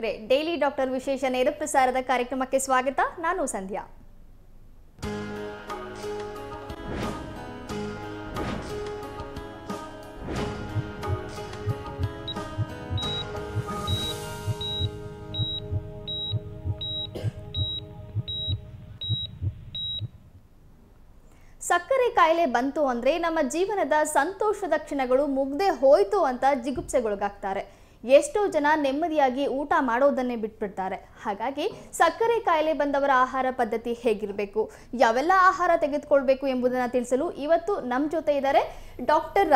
ವೀಕ್ಷಕರೇ, daily doctor ವಿಶೇಷ ನೇರ ಪ್ರಸಾರದ ಕಾರ್ಯಕ್ರಮಕ್ಕೆ ಸ್ವಾಗತ. ನಾನು ಸಂಧ್ಯಾ. ಸಕ್ಕರೆ ಕಾಯಿಲೆ ಬಂತು ಅಂದ್ರೆ ನಮ್ಮ ಜೀವನದ ಸಂತೋಷದ ಕ್ಷಣಗಳು ಮುಗ್ದೇ ಹೋಯ್ತು ಅಂತ ಜಿಗುಪ್ಸೆಗೊಳಗಾಗ್ತಾರೆ. ಎಷ್ಟೋ ಜನ ನೆಮ್ಮದಿಯಾಗಿ ಊಟ ಮಾಡೋದನ್ನೇ ಬಿಟ್ಬಿಡ್ತಾರೆ. ಹಾಗಾಗಿ ಸಕ್ಕರೆ ಕಾಯಿಲೆ ಬಂದವರ ಆಹಾರ ಪದ್ಧತಿ ಹೇಗಿರಬೇಕು, ಯಾವೆಲ್ಲ ಆಹಾರ ತೆಗೆದುಕೊಳ್ಬೇಕು ಎಂಬುದನ್ನು ತಿಳಿಸಲು ಇವತ್ತು ನಮ್ಮ ಜೊತೆ ಇದ್ದಾರೆ ಡಾಕ್ಟರ್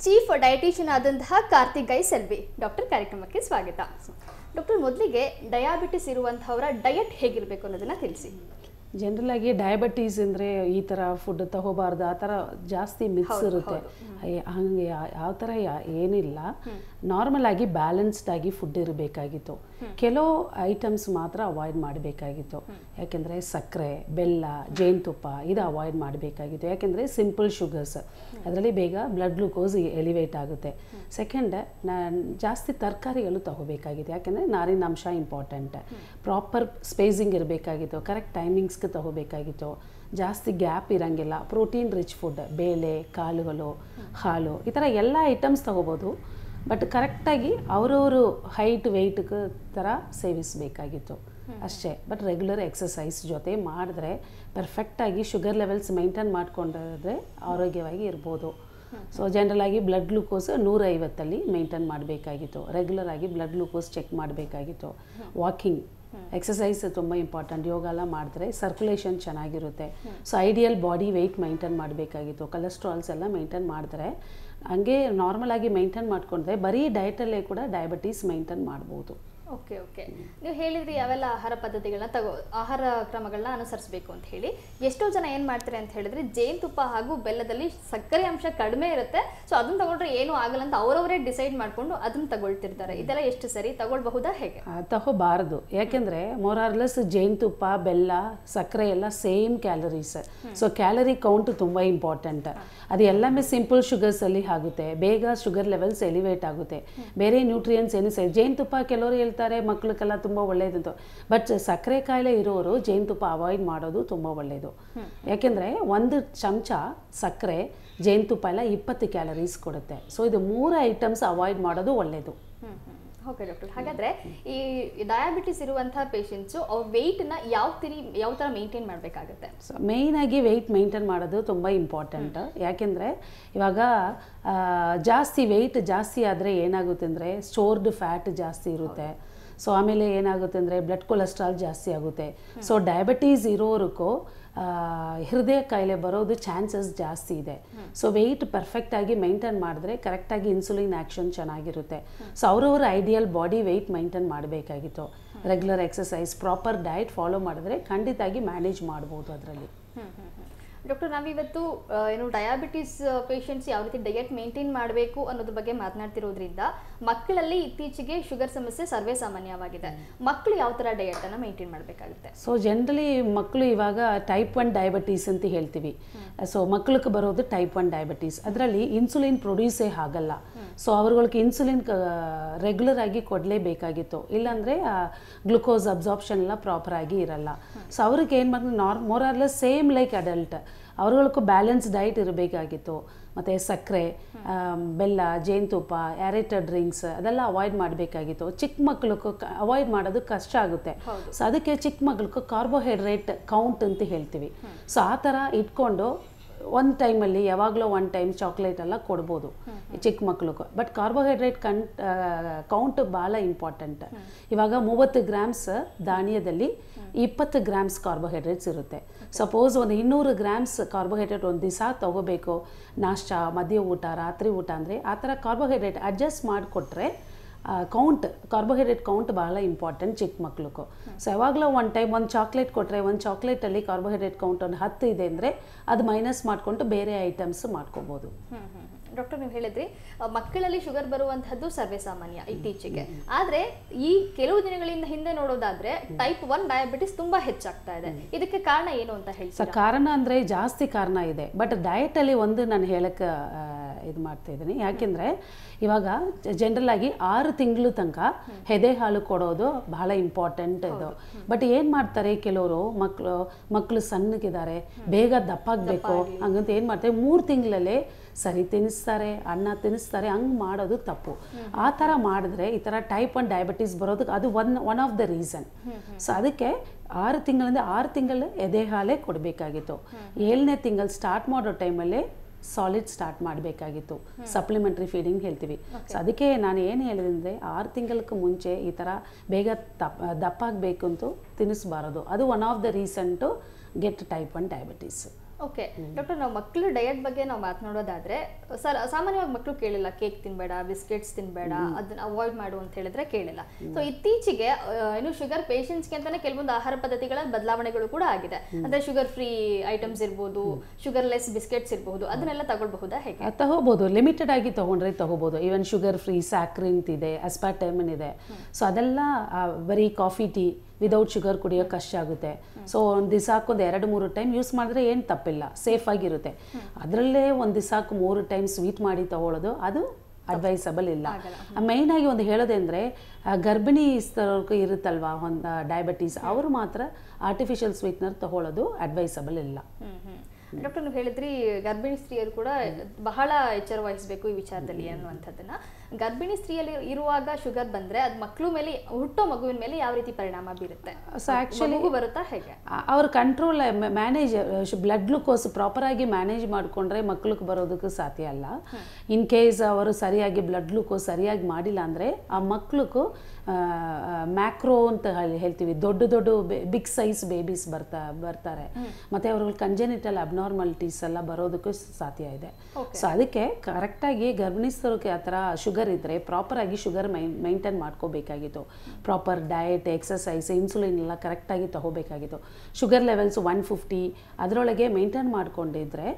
ಚೀಫ್ ಡಯಟಿಷಿಯನ್ ಆದಂತಹ ಕಾರ್ತಿಕ್ ಗೈ ಸೆಲ್ವಿ. ಡಾಕ್ಟರ್, ಕಾರ್ಯಕ್ರಮಕ್ಕೆ ಸ್ವಾಗತ. ಡಾಕ್ಟರ್, ಮೊದಲಿಗೆ ಡಯಾಬಿಟಿಸ್ ಇರುವಂತಹವರ ಡಯಟ್ ಹೇಗಿರಬೇಕು ಅನ್ನೋದನ್ನ ತಿಳಿಸಿ. ಜನರಲ್ ಆಗಿ ಡಯಾಬಿಟೀಸ್ ಅಂದರೆ ಈ ಥರ ಫುಡ್ ತಗೋಬಾರ್ದು, ಆ ಥರ ಜಾಸ್ತಿ ಮಿಕ್ಸ್ ಇರುತ್ತೆ. ಹಂಗೆ ಯಾವ ಥರ ಏನಿಲ್ಲ, ನಾರ್ಮಲ್ ಆಗಿ ಬ್ಯಾಲೆನ್ಸ್ಡ್ ಆಗಿ ಫುಡ್ ಇರಬೇಕಾಗಿತ್ತು. ಕೆಲವು ಐಟಮ್ಸ್ ಮಾತ್ರ ಅವಾಯ್ಡ್ ಮಾಡಬೇಕಾಗಿತ್ತು. ಯಾಕೆಂದರೆ ಸಕ್ಕರೆ, ಬೆಲ್ಲ, ಜೇನುತುಪ್ಪ ಇದು ಅವಾಯ್ಡ್ ಮಾಡಬೇಕಾಗಿತ್ತು. ಯಾಕೆಂದರೆ ಸಿಂಪಲ್ ಶುಗರ್ಸ್, ಅದರಲ್ಲಿ ಬೇಗ ಬ್ಲಡ್ ಗ್ಲೂಕೋಸ್ ಎಲಿವೇಟ್ ಆಗುತ್ತೆ. ಸೆಕೆಂಡ್, ಜಾಸ್ತಿ ತರಕಾರಿಗಳು ತಗೋಬೇಕಾಗಿತ್ತು. ಯಾಕೆಂದರೆ ನಾರಿನಾಂಶ ಇಂಪಾರ್ಟೆಂಟ್. ಪ್ರಾಪರ್ ಸ್ಪೇಸಿಂಗ್ ಇರಬೇಕಾಗಿತ್ತು, ಕರೆಕ್ಟ್ ಟೈಮಿಂಗ್ಸ್ಗೆ ತಗೋಬೇಕಾಗಿತ್ತು. ಜಾಸ್ತಿ ಗ್ಯಾಪ್ ಇರೋಂಗಿಲ್ಲ. ಪ್ರೋಟೀನ್ ರಿಚ್ ಫುಡ್, ಬೇಳೆ, ಕಾಳುಗಳು, ಹಾಲು, ಈ ಥರ ಎಲ್ಲ ಐಟಮ್ಸ್ ತಗೋಬೋದು. ಬಟ್ ಕರೆಕ್ಟಾಗಿ ಅವರವರು ಹೈಟ್ ವೆಯ್ಟ್ಗೆ ಥರ ಸೇವಿಸಬೇಕಾಗಿತ್ತು ಅಷ್ಟೇ. ಬಟ್ ರೆಗ್ಯುಲರ್ ಎಕ್ಸಸೈಸ್ ಜೊತೆ ಮಾಡಿದ್ರೆ ಪರ್ಫೆಕ್ಟಾಗಿ ಶುಗರ್ ಲೆವೆಲ್ಸ್ ಮೇಂಟೈನ್ ಮಾಡಿಕೊಂಡ್ರೆ ಆರೋಗ್ಯವಾಗಿ ಇರ್ಬೋದು. ಸೊ ಜನರಲಾಗಿ ಬ್ಲಡ್ ಗ್ಲೂಕೋಸ್ 150 ಮೇಂಟೈನ್ ಮಾಡಬೇಕಾಗಿತ್ತು. ರೆಗ್ಯುಲರ್ ಆಗಿ ಬ್ಲಡ್ ಗ್ಲೂಕೋಸ್ ಚೆಕ್ ಮಾಡಬೇಕಾಗಿತ್ತು. ವಾಕಿಂಗ್, ಎಕ್ಸಸೈಸ್ ತುಂಬ ಇಂಪಾರ್ಟೆಂಟ್. ಯೋಗ ಎಲ್ಲ ಮಾಡಿದ್ರೆ ಸರ್ಕ್ಯುಲೇಷನ್ ಚೆನ್ನಾಗಿರುತ್ತೆ. So ideal body weight maintain ಮಾಡಬೇಕಾಗಿತ್ತು. ಕೊಲೆಸ್ಟ್ರಾಲ್ಸ್ ಎಲ್ಲ ಮೇಂಟೈನ್ ಮಾಡಿದ್ರೆ, ಹಂಗೆ ನಾರ್ಮಲ್ ಆಗಿ ಮೇಂಟೈನ್ ಮಾಡಿಕೊಂಡ್ರೆ ಬರೀ ಡಯಟಲ್ಲೇ ಕೂಡ ಡಯಾಬಿಟೀಸ್ ಮೇಂಟೈನ್ ಮಾಡ್ಬೋದು. ಓಕೆ, ನೀವು ಹೇಳಿದ್ರಿ ಯಾವೆಲ್ಲ ಆಹಾರ ಪದ್ಧತಿಗಳನ್ನ ಆಹಾರ ಕ್ರಮಗಳನ್ನ ಅನುಸರಿಸಬೇಕು ಅಂತ ಹೇಳಿ. ಎಷ್ಟೋ ಜನ ಏನು ಮಾಡ್ತಾರೆ ಅಂತ ಹೇಳಿದ್ರೆ, ಜೇನುತುಪ್ಪ ಹಾಗೂ ಬೆಲ್ಲದಲ್ಲಿ ಸಕ್ಕರೆ ಅಂಶ ಕಡಿಮೆ ಇರುತ್ತೆ, ಸೊ ಅದನ್ನ ತಗೊಂಡ್ರೆ ಏನೂ ಆಗಲ್ಲ ಅಂತ ಅವರವರೇ ಡಿಸೈಡ್ ಮಾಡಿಕೊಂಡು ಅದನ್ನ ತಗೊಳ್ತಿರ್ತಾರೆ. ಇದೆಲ್ಲ ಎಷ್ಟು ಸರಿ? ತಗೊಳ್ಬಹುದಾ, ಹೇಗೆ? ತಗೋಬಾರ್ದು. ಯಾಕೆಂದರೆ ಮೋರಾರ್ಲೆಸ್ ಜೇನುತುಪ್ಪ, ಬೆಲ್ಲ, ಸಕ್ಕರೆ ಎಲ್ಲ same calories. So calorie count ತುಂಬ ಇಂಪಾರ್ಟೆಂಟ್. ಅದು ಎಲ್ಲವೇ ಸಿಂಪಲ್ ಶುಗರ್ಸಲ್ಲಿ ಆಗುತ್ತೆ. ಬೇಗ ಶುಗರ್ ಲೆವೆಲ್ಸ್ ಎಲಿವೇಟ್ ಆಗುತ್ತೆ. ಬೇರೆ ನ್ಯೂಟ್ರಿಯನ್ಸ್ ಏನು ಜೇನುತುಪ್ಪ ಕೆಲವರು ಹೇಳ್ತಾರೆ ಮಕ್ಕಳಿಗೆಲ್ಲ ತುಂಬ ಒಳ್ಳೆಯದಂತ. ಬಟ್ ಸಕ್ಕರೆ ಕಾಯಿಲೆ ಇರೋರು ಜೇನುತುಪ್ಪ ಅವಾಯ್ಡ್ ಮಾಡೋದು ತುಂಬ ಒಳ್ಳೆಯದು. ಯಾಕೆಂದರೆ 1 ಚಮಚ ಸಕ್ಕರೆ, ಜೇನುತುಪ್ಪ ಎಲ್ಲ 20 ಕ್ಯಾಲರೀಸ್ ಕೊಡುತ್ತೆ. ಸೊ ಇದು 3 ಐಟಮ್ಸ್ ಅವಾಯ್ಡ್ ಮಾಡೋದು ಒಳ್ಳೆಯದು. ಓಕೆ ಡಾಕ್ಟರ್, ಹಾಗಾದರೆ ಈ ಡಯಾಬಿಟಿಸ್ ಇರುವಂತಹ ಪೇಷಂಟ್ಸು ಅವ್ರ ವೆಯ್ಟನ್ನ ಯಾವ ಥರ ಮೇಂಟೈನ್ ಮಾಡಬೇಕಾಗುತ್ತೆ? ಸೊ ಮೇಯ್ನಾಗಿ ವೆಯ್ಟ್ ಮೇಂಟೈನ್ ಮಾಡೋದು ತುಂಬ ಇಂಪಾರ್ಟೆಂಟ್. ಯಾಕೆಂದರೆ ಇವಾಗ ಜಾಸ್ತಿ ವೆಯ್ಟ್ ಜಾಸ್ತಿ ಆದರೆ ಏನಾಗುತ್ತೆ ಅಂದರೆ ಸ್ಟೋರ್ಡ್ ಫ್ಯಾಟ್ ಜಾಸ್ತಿ ಇರುತ್ತೆ. ಸೊ ಆಮೇಲೆ ಏನಾಗುತ್ತೆ ಅಂದರೆ ಬ್ಲಡ್ ಕೊಲೆಸ್ಟ್ರಾಲ್ ಜಾಸ್ತಿ ಆಗುತ್ತೆ. ಸೊ ಡಯಾಬಿಟೀಸ್ ಇರೋರಿಗೂ ಹೃದಯ ಕಾಯಿಲೆ ಬರೋದು ಚಾನ್ಸಸ್ ಜಾಸ್ತಿ ಇದೆ. ಸೊ ವೆಯ್ಟ್ ಪರ್ಫೆಕ್ಟಾಗಿ ಮೇಂಟೈನ್ ಮಾಡಿದ್ರೆ ಕರೆಕ್ಟಾಗಿ ಇನ್ಸುಲಿನ್ ಆ್ಯಕ್ಷನ್ ಚೆನ್ನಾಗಿರುತ್ತೆ. ಸೊ ಅವರವ್ರ ಐಡಿಯಲ್ ಬಾಡಿ ವೆಯ್ಟ್ ಮೇಂಟೈನ್ ಮಾಡಬೇಕಾಗಿತ್ತು. Regular exercise, proper diet follow ಮಾಡಿದ್ರೆ ಖಂಡಿತಾಗಿ ಮ್ಯಾನೇಜ್ ಮಾಡ್ಬೋದು ಅದರಲ್ಲಿ. ಡಾಕ್ಟರ್, ನಾವಿವತ್ತು ಡಯಾಬಿಟಿಸ್ ಪೇಷಂಟ್ಸ್ ಯಾವ ರೀತಿ ಡಯಟ್ ಮೇಂಟೈನ್ ಮಾಡಬೇಕು ಅನ್ನೋದ್ರ ಬಗ್ಗೆ ಮಾತನಾಡ್ತಿರೋದ್ರಿಂದ ಮಕ್ಕಳಲ್ಲಿ ಇತ್ತೀಚೆಗೆ ಶುಗರ್ ಸಮಸ್ಯೆ ಸರ್ವೇ ಸಾಮಾನ್ಯವಾಗಿದೆ. ಮಕ್ಕಳು ಯಾವ ಥರ ಡಯಟನ್ನು ಮೇಂಟೈನ್ ಮಾಡಬೇಕಾಗುತ್ತೆ? ಸೊ ಜನರಲಿ ಮಕ್ಕಳು ಇವಾಗ ಟೈಪ್ 1 ಡಯಾಬಿಟೀಸ್ ಅಂತ ಹೇಳ್ತೀವಿ. ಸೊ ಮಕ್ಕಳಿಗೆ ಬರೋದು ಟೈಪ್ 1 ಡಯಾಬಿಟೀಸ್. ಅದರಲ್ಲಿ ಇನ್ಸುಲಿನ್ ಪ್ರೊಡ್ಯೂಸೇ ಆಗಲ್ಲ. ಸೊ ಅವ್ರಗಳಿಗೆ ಇನ್ಸುಲಿನ್ ರೆಗ್ಯುಲರ್ ಆಗಿ ಕೊಡಲೇಬೇಕಾಗಿತ್ತು. ಇಲ್ಲಾಂದರೆ ಗ್ಲುಕೋಸ್ ಅಬ್ಸಾರ್ಪ್ಷನ್ ಎಲ್ಲ ಪ್ರಾಪರಾಗಿ ಇರಲ್ಲ. ಸೊ ಅವ್ರಿಗೆ ಏನು ಮಾಡ್ತಾರೆ, ಮೋರಾರ್ಲೆಸ್ ಸೇಮ್ ಲೈಕ್ ಅಡಲ್ಟ್ ಅವ್ರಗಳಿಗೂ ಬ್ಯಾಲೆನ್ಸ್ ಡಯಟ್ ಇರಬೇಕಾಗಿತ್ತು. ಮತ್ತು ಸಕ್ಕರೆ, ಬೆಲ್ಲ, ಜೇನುತುಪ್ಪ, ಆ್ಯರೇಟೆಡ್ ಡ್ರಿಂಕ್ಸ್ ಅದೆಲ್ಲ ಅವಾಯ್ಡ್ ಮಾಡಬೇಕಾಗಿತ್ತು. ಚಿಕ್ಕ ಮಕ್ಕಳಿಗೂ ಅವಾಯ್ಡ್ ಮಾಡೋದು ಕಷ್ಟ ಆಗುತ್ತೆ. ಸೊ ಅದಕ್ಕೆ ಚಿಕ್ಕ ಮಕ್ಕಳಿಗೂ ಕಾರ್ಬೋಹೈಡ್ರೇಟ್ ಕೌಂಟ್ ಅಂತ ಹೇಳ್ತೀವಿ. ಸೊ ಆ ಥರ ಇಟ್ಕೊಂಡು ಒಂದು ಟೈಮಲ್ಲಿ ಯಾವಾಗಲೂ 1 ಟೈಮ್ ಚಾಕ್ಲೇಟ್ ಎಲ್ಲ ಕೊಡ್ಬೋದು ಚಿಕ್ಕ ಮಕ್ಕಳಿಗೂ. ಬಟ್ ಕಾರ್ಬೋಹೈಡ್ರೇಟ್ ಕೌಂಟ್ ಭಾಳ ಇಂಪಾರ್ಟೆಂಟ್. ಇವಾಗ 30 ಗ್ರಾಮ್ಸ್ ಧಾನ್ಯದಲ್ಲಿ 20 ಗ್ರಾಮ್ಸ್ ಕಾರ್ಬೋಹೈಡ್ರೇಟ್ಸ್ ಇರುತ್ತೆ. ಸಪೋಸ್ ಒಂದು 200 ಗ್ರಾಮ್ಸ್ ಕಾರ್ಬೋಹೈಡ್ರೇಟ್ ಒಂದು ದಿವಸ ತೊಗೋಬೇಕು, ನಾಷ್ಟ, ಮಧ್ಯ ಊಟ, ರಾತ್ರಿ ಊಟ ಅಂದರೆ ಆ ಥರ ಕಾರ್ಬೋಹೈಡ್ರೇಟ್ ಅಡ್ಜಸ್ಟ್ ಮಾಡಿಕೊಟ್ರೆ ಕಾರ್ಬೋಹೈಡ್ರೇಟ್ ಕೌಂಟ್ ಭಾಳ ಇಂಪಾರ್ಟೆಂಟ್ ಚಿಕ್ಕ ಮಕ್ಕಳಿಗೂ. ಸೊ ಯಾವಾಗಲೂ 1 ಟೈಮ್ ಒಂದು ಚಾಕ್ಲೇಟ್ ಕೊಟ್ಟರೆ, ಒಂದು ಚಾಕ್ಲೇಟಲ್ಲಿ ಕಾರ್ಬೋಹೈಡ್ರೇಟ್ ಕೌಂಟ್ ಒಂದು 10 ಇದೆ ಅಂದರೆ ಅದು ಮೈನಸ್ ಮಾಡಿಕೊಂಡು ಬೇರೆ ಐಟಮ್ಸ್ ಮಾಡ್ಕೋಬೋದು. ಡಾಕ್ಟರ್, ನೀವು ಹೇಳಿದ್ರಿ ಮಕ್ಕಳಲ್ಲಿ ಶುಗರ್ ಬರುವಂತಹದ್ದು ಸರ್ವೇ ಸಾಮಾನ್ಯ ಇತ್ತೀಚೆಗೆ. ಆದರೆ ಈ ಕೆಲವು ದಿನಗಳಿಂದ ಹಿಂದೆ ನೋಡೋದಾದ್ರೆ ಟೈಪ್ 1 ಡಯಾಬಿಟಿಸ್ ತುಂಬಾ ಹೆಚ್ಚಾಗ್ತಾ ಇದೆ. ಇದಕ್ಕೆ ಕಾರಣ ಏನು ಅಂತ ಹೇಳ್ತೀರಾ? ಕಾರಣ ಅಂದರೆ ಜಾಸ್ತಿ ಕಾರಣ ಇದೆ. ಬಟ್ ಡಯಟಲ್ಲಿ ಒಂದು ನಾನು ಹೇಳಕ್ಕೆ ಇದು ಮಾಡ್ತಾ ಇದ್ದೀನಿ. ಯಾಕೆಂದರೆ ಇವಾಗ ಜನರಲ್ ಆಗಿ 6 ತಿಂಗಳು ತನಕ ಎದೆ ಹಾಲು ಕೊಡೋದು ಬಹಳ ಇಂಪಾರ್ಟೆಂಟ್ ಇದು. ಬಟ್ ಏನು ಮಾಡ್ತಾರೆ ಕೆಲವರು ಮಕ್ಕಳು ಸಣ್ಣಗಿದ್ದಾರೆ, ಬೇಗ ದಪ್ಪಾಗಬೇಕು ಹಂಗಂತ ಏನು ಮಾಡ್ತಾರೆ 3 ತಿಂಗಳಲ್ಲೇ ಸರಿ ತಿನ್ನಿಸ್ತಾರೆ, ಅನ್ನ ತಿನ್ನಿಸ್ತಾರೆ, ಹಂಗೆ ಮಾಡೋದು ತಪ್ಪು. ಆ ಥರ ಮಾಡಿದ್ರೆ ಈ ಥರ ಟೈಪ್ 1 ಡಯಾಬಿಟೀಸ್ ಬರೋದಕ್ಕೆ ಅದು one of the reason. So ಅದಕ್ಕೆ 6 ತಿಂಗಳಿಂದ 6 ತಿಂಗಳು ಎದೆ ಹಾಲೇ ಕೊಡಬೇಕಾಗಿತ್ತು. 7ನೇ ತಿಂಗಳು ಸ್ಟಾರ್ಟ್ ಮಾಡೋ ಟೈಮಲ್ಲೇ ಸಾಲಿಡ್ ಸ್ಟಾರ್ಟ್ ಮಾಡಬೇಕಾಗಿತ್ತು, ಸಪ್ಲಿಮೆಂಟ್ರಿ ಫೀಡಿಂಗ್ ಹೇಳ್ತೀವಿ. ಸೊ ಅದಕ್ಕೆ ನಾನು ಏನು ಹೇಳಿದೆ ಅಂದರೆ 6 ತಿಂಗಳಿಗೆ ಮುಂಚೆ ಈ ಥರ ಬೇಗ ದಪ್ಪಾಗಬೇಕು ಅಂತ ತಿನ್ನಿಸ್ಬಾರದು. ಅದು one of the reason to get type 1 diabetes. Okay doctor, ನಾವು ಮಕ್ಕಳು ಡಯಟ್ ಬಗ್ಗೆ ನಾವು ಮಾತನಾಡೋದಾದ್ರೆ ಸಾಮಾನ್ಯವಾಗಿ ಮಕ್ಕಳು ಕೇಳಿಲ್ಲ, ಕೇಕ್ ತಿನ್ಬೇಡ, ಬಿಸ್ಕೆಟ್ಸ್ ತಿನ್ಬೇಡ, ಅದನ್ನ ಅವಾಯ್ಡ್ ಮಾಡು ಅಂತ ಹೇಳಿದ್ರೆ ಕೇಳಿಲ್ಲ. ಸೊ ಇತ್ತೀಚೆಗೆ ಏನು ಶುಗರ್ ಪೇಷಂಟ್ಸ್ಗೆ ಅಂತಾನೆ ಕೆಲವೊಂದು ಆಹಾರ ಪದ್ಧತಿಗಳ ಬದಲಾವಣೆಗಳು ಕೂಡ ಆಗಿದೆ. ಅಂದ್ರೆ ಶುಗರ್ ಫ್ರೀ ಐಟಮ್ಸ್ ಇರ್ಬೋದು, ಶುಗರ್ ಲೆಸ್ ಬಿಸ್ಕೆಟ್ಸ್ ಇರ್ಬೋದು, ಅದನ್ನೆಲ್ಲ ತಗೊಳ್ಬಹುದಾ? ಹೇಗೆ ತಗೋಬಹುದು, ಲಿಮಿಟೆಡ್ ಆಗಿ ತಗೊಂಡ್ರೆ ತಗೋಬಹುದು. ಈವನ್ ಶುಗರ್ ಫ್ರೀ ಸ್ಯಾಕ್ರಿನ್ ಇದೆ, ಅಸ್ಪಾರ್ಟಮಿನ್ ಇದೆ. ಸೊ ಅದೆಲ್ಲ ಬರೀ ಕಾಫಿ ಟೀ ವಿದೌಟ್ ಶುಗರ್ ಕುಡಿಯೋಕೆ ಕಷ್ಟ ಆಗುತ್ತೆ. ಸೊ ಒಂದು ದಿವಸಕ್ಕೆ 2-3 ಟೈಮ್ ಯೂಸ್ ಮಾಡಿದ್ರೆ ಏನು ತಪ್ಪಿಲ್ಲ, ಸೇಫ್ ಆಗಿರುತ್ತೆ. ಅದರಲ್ಲೇ ಒಂದು ದಿವಸಕ್ಕೆ 3 ಟೈಮ್ ಸ್ವೀಟ್ ಮಾಡಿ ತಗೊಳ್ಳೋದು ಅದು ಅಡ್ವೈಸಬಲ್ ಇಲ್ಲ. ಮೇಯ್ನಾಗಿ ಒಂದು ಹೇಳೋದಂದರೆ ಗರ್ಭಿಣಿ ಇರುತ್ತಲ್ವಾ ಒಂದು ಡಯಾಬಿಟೀಸ್, ಅವರು ಮಾತ್ರ ಆರ್ಟಿಫಿಷಿಯಲ್ ಸ್ವೀಟ್ನರ್ ತಗೊಳ್ಳೋದು ಅಡ್ವೈಸಬಲ್ ಇಲ್ಲ. ಡಾಕ್ಟರ್, ನೀವು ಹೇಳಿದ್ರಿ ಗರ್ಭಿಣಿ ಸ್ತ್ರೀಯರು ಕೂಡ ಬಹಳ ಎಚ್ಚರ ವಹಿಸಬೇಕು ಈ ವಿಚಾರದಲ್ಲಿ ಅನ್ನುವಂಥದ್ದನ್ನ. ಗರ್ಭಿಣಿ ಸ್ತ್ರೀಯಲ್ಲಿ ಇರುವಾಗ ಶುಗರ್ ಬಂದ್ರೆ ಅದು ಮಕ್ಕಳು ಮೇಲೆ, ಹುಟ್ಟೋ ಮಗುವಿನ ಮೇಲೆ ಯಾವ ರೀತಿ ಪರಿಣಾಮ ಬೀರುತ್ತೆ? ಸೊ ಆ್ಯಕ್ಚುಲಿ ಬರುತ್ತಾ ಹೇಗೆ? ಅವ್ರ control manage blood glucose proper ಆಗಿ ಮ್ಯಾನೇಜ್ ಮಾಡಿಕೊಂಡ್ರೆ ಮಕ್ಕಳಿಗೆ ಬರೋದಕ್ಕೆ ಸಾಧ್ಯ ಅಲ್ಲ. ಇನ್ ಕೇಸ್ ಅವರು ಸರಿಯಾಗಿ ಬ್ಲಡ್ ಗ್ಲೂಕೋಸ್ ಸರಿಯಾಗಿ ಮಾಡಿಲ್ಲ ಅಂದರೆ ಆ ಮಕ್ಕಳಿಗೂ ಮ್ಯಾಕ್ರೋ ಅಂತ ಹೇಳ್ತೀವಿ, ದೊಡ್ಡ ಬಿಗ್ ಸೈಜ್ ಬೇಬೀಸ್ ಬರ್ತಾರೆ. ಮತ್ತು ಅವ್ರಿಗೆ ಕಂಜೆನಿಟಲ್ ಅಬ್ನಾರ್ಮಾಲಿಟೀಸ್ ಎಲ್ಲ ಬರೋದಕ್ಕೂ ಸಾಧ್ಯ ಇದೆ. ಸೊ ಅದಕ್ಕೆ ಕರೆಕ್ಟಾಗಿ ಗರ್ಭಿಣಿಸ್ತರಿಗೆ ಆ ಥರ ಶುಗರ್ ಇದ್ದರೆ ಪ್ರಾಪರಾಗಿ ಶುಗರ್ ಮೈಂಟೈನ್ ಮಾಡ್ಕೋಬೇಕಾಗಿತ್ತು. ಪ್ರಾಪರ್ ಡಯಟ್, ಎಕ್ಸಸೈಸ್, ಇನ್ಸುಲಿನ್ ಎಲ್ಲ ಕರೆಕ್ಟಾಗಿ ತಗೋಬೇಕಾಗಿತ್ತು. ಶುಗರ್ ಲೆವೆಲ್ಸ್ 150 ಅದರೊಳಗೆ ಮೇಂಟೈನ್ ಮಾಡ್ಕೊಂಡಿದ್ರೆ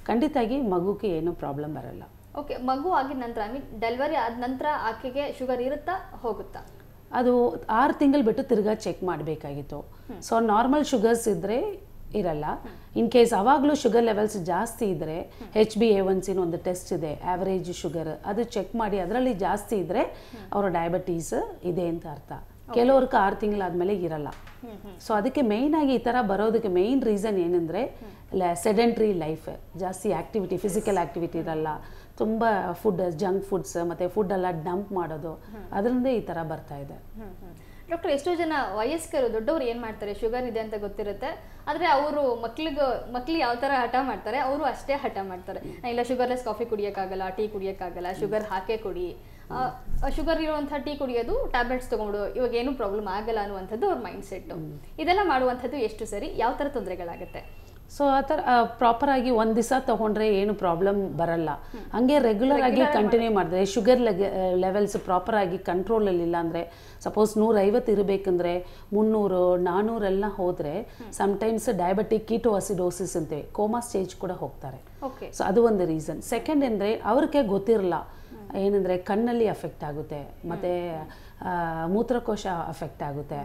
ಖಂಡಿತಾಗಿ ಮಗುಗೆ ಏನೂ ಪ್ರಾಬ್ಲಮ್ ಬರಲ್ಲ. ಓಕೆ, ಮಗು ಆಗಿದ ನಂತರ ಡೆಲಿವರಿ ಆದ ನಂತರ ಆಕೆಗೆ ಶುಗರ್ ಇರುತ್ತಾ ಹೋಗುತ್ತಾ? ಅದು 6 ತಿಂಗಳು ಬಿಟ್ಟು ತಿರ್ಗಾ ಚೆಕ್ ಮಾಡಬೇಕಾಗಿತ್ತು. ಸೊ ನಾರ್ಮಲ್ ಶುಗರ್ಸ್ ಇದ್ದರೆ ಇರಲ್ಲ. ಇನ್ ಕೇಸ್ ಅವಾಗಲೂ ಶುಗರ್ ಲೆವೆಲ್ಸ್ ಜಾಸ್ತಿ ಇದ್ದರೆ HbA1c ಒಂದು ಟೆಸ್ಟ್ ಇದೆ, ಆ್ಯಾವರೇಜ್ ಶುಗರ್, ಅದು ಚೆಕ್ ಮಾಡಿ ಅದರಲ್ಲಿ ಜಾಸ್ತಿ ಇದ್ದರೆ ಅವರ ಡಯಾಬಿಟೀಸ್ ಇದೆ ಅಂತ ಅರ್ಥ. ಕೆಲವ್ರಿಗೆ 6 ತಿಂಗಳಾದಮೇಲೆ ಇರಲ್ಲ. ಸೊ ಅದಕ್ಕೆ ಮೇಯ್ನಾಗಿ ಈ ಥರ ಬರೋದಕ್ಕೆ ಮೇಯ್ನ್ ರೀಸನ್ ಏನಂದರೆ ಸೆಡೆಂಟ್ರಿ ಲೈಫ್, ಜಾಸ್ತಿ ಆ್ಯಕ್ಟಿವಿಟಿ, ಫಿಸಿಕಲ್ ಆ್ಯಕ್ಟಿವಿಟಿ ಇರಲ್ಲ, ತುಂಬ ಫುಡ್, ಜಂಕ್ ಫುಡ್ಸ್ ಮತ್ತು ಫುಡ್ಡೆಲ್ಲ ಡಂಪ್ ಮಾಡೋದು, ಅದರಿಂದ ಈ ಥರ ಬರ್ತಾ ಇದೆ. ಡಾಕ್ಟರ್, ಎಷ್ಟೋ ಜನ ವಯಸ್ಕರು ದೊಡ್ಡವರು ಏನು ಮಾಡ್ತಾರೆ, ಶುಗರ್ ಇದೆ ಅಂತ ಗೊತ್ತಿರುತ್ತೆ, ಆದರೆ ಅವರು ಮಕ್ಳಿಗೆ ಯಾವ ಥರ ಹಠ ಮಾಡ್ತಾರೆ, ಅವರು ಅಷ್ಟೇ ಹಠ ಮಾಡ್ತಾರೆ. ಇಲ್ಲ ಶುಗರ್ಲೆಸ್ ಕಾಫಿ ಕುಡಿಯೋಕ್ಕಾಗಲ್ಲ, ಟೀ ಕುಡಿಯೋಕ್ಕಾಗಲ್ಲ, ಶುಗರ್ ಹಾಕೇ ಕುಡಿ, ಶುಗರ್ ಇರುವಂಥ ಟೀ ಕುಡಿಯೋದು, ಟ್ಯಾಬ್ಲೆಟ್ಸ್ ತೊಗೊಂಡು ಇವಾಗ ಏನೂ ಪ್ರಾಬ್ಲಮ್ ಆಗಲ್ಲ ಅನ್ನುವಂಥದ್ದು ಅವ್ರ ಮೈಂಡ್ ಸೆಟ್ಟು. ಇದೆಲ್ಲ ಮಾಡುವಂಥದ್ದು ಎಷ್ಟು ಸರಿ, ಯಾವ ಥರ ತೊಂದರೆಗಳಾಗುತ್ತೆ? ಸೊ ಆ ಥರ ಪ್ರಾಪರಾಗಿ ಒಂದು ದಿವಸ ತೊಗೊಂಡ್ರೆ ಏನು ಪ್ರಾಬ್ಲಮ್ ಬರಲ್ಲ. ಹಂಗೆ ರೆಗ್ಯುಲರ್ ಆಗಿ ಕಂಟಿನ್ಯೂ ಮಾಡಿದ್ರೆ ಶುಗರ್ ಲೆವೆಲ್ಸ್ ಪ್ರಾಪರಾಗಿ ಕಂಟ್ರೋಲಲ್ಲಿಲ್ಲ ಅಂದರೆ, ಸಪೋಸ್ 150 ಇರಬೇಕಂದ್ರೆ 300, 400 ಎಲ್ಲ ಹೋದರೆ ಸಮ್ಟೈಮ್ಸ್ ಡಯಾಬಿಟಿಕ್ ಕೀಟೋಅಸಿಡೋಸಿಸ್ ಅಂತೇವೆ, ಕೋಮಾ ಸ್ಟೇಜ್ ಕೂಡ ಹೋಗ್ತಾರೆ. ಸೊ ಅದು ಒಂದು ರೀಸನ್. ಸೆಕೆಂಡ್ ಅಂದರೆ ಅವ್ರಿಗೆ ಗೊತ್ತಿರಲ್ಲ, ಏನಂದರೆ ಕಣ್ಣಲ್ಲಿ ಅಫೆಕ್ಟ್ ಆಗುತ್ತೆ, ಮತ್ತು ಮೂತ್ರಕೋಶ ಅಫೆಕ್ಟ್ ಆಗುತ್ತೆ,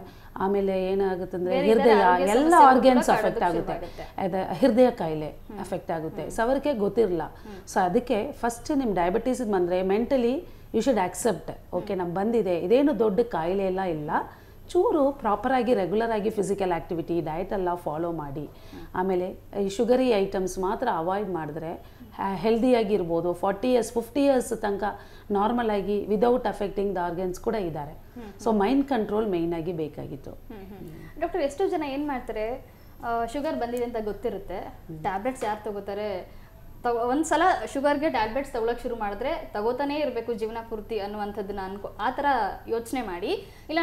ಆಮೇಲೆ ಏನಾಗುತ್ತೆ ಅಂದರೆ ಹೃದಯ, ಎಲ್ಲ ಆರ್ಗನ್ಸ್ ಅಫೆಕ್ಟ್ ಆಗುತ್ತೆ, ಹೃದಯ ಕಾಯಿಲೆ ಅಫೆಕ್ಟ್ ಆಗುತ್ತೆ. ಸೊ ಅವ್ರಿಗೆ ಗೊತ್ತಿರಲ್ಲ. ಸೊ ಅದಕ್ಕೆ ಫಸ್ಟ್ ನಿಮ್ಮ ಡಯಾಬಿಟೀಸ್ ಬಂದರೆ mentally you should accept, okay ನಮ್ಗೆ ಬಂದಿದೆ, ಇದೇನು ದೊಡ್ಡ ಕಾಯಿಲೆ ಎಲ್ಲ ಇಲ್ಲ, ಚೂರು ಪ್ರಾಪರಾಗಿ ರೆಗ್ಯುಲರ್ ಆಗಿ ಫಿಸಿಕಲ್ ಆ್ಯಕ್ಟಿವಿಟಿ, ಡಯಟ್ ಎಲ್ಲ ಫಾಲೋ ಮಾಡಿ, ಆಮೇಲೆ ಈ ಶುಗರಿ ಐಟಮ್ಸ್ ಮಾತ್ರ ಅವಾಯ್ಡ್ ಮಾಡಿದ್ರೆ ಹೆಲ್ದಿಯಾಗಿರ್ಬೋದು. 40 years 50 years ತನಕ ನಾರ್ಮಲ್ ಆಗಿ ವಿದೌಟ್ ಅಫೆಕ್ಟಿಂಗ್ ದ ಆರ್ಗನ್ಸ್ ಕೂಡ ಇದ್ದಾರೆ. ಸೊ ಮೈಂಡ್ ಕಂಟ್ರೋಲ್ ಮೇಯ್ನ್ ಆಗಿ ಬೇಕಾಗಿತ್ತು. ಡಾಕ್ಟರ್, ಎಷ್ಟೋ ಜನ ಏನು ಮಾಡ್ತಾರೆ, ಶುಗರ್ ಬಂದಿದೆ ಅಂತ ಗೊತ್ತಿರುತ್ತೆ, ಟ್ಯಾಬ್ಲೆಟ್ಸ್ ಯಾರು ತಗೋತಾರೆ, ಒಂದ್ಸಲ ಶುಗರ್ಗೆ ಟ್ಯಾಬ್ಲೆಟ್ಸ್ ತಗೊಳಕ್ಕೆ ಶುರು ಮಾಡಿದ್ರೆ ತಗೋತಾನೇ ಇರಬೇಕು ಜೀವನ ಪೂರ್ತಿ ಅನ್ನುವಂಥದ್ದನ್ನ ಆ ಥರ ಯೋಚನೆ ಮಾಡಿ, ಇಲ್ಲ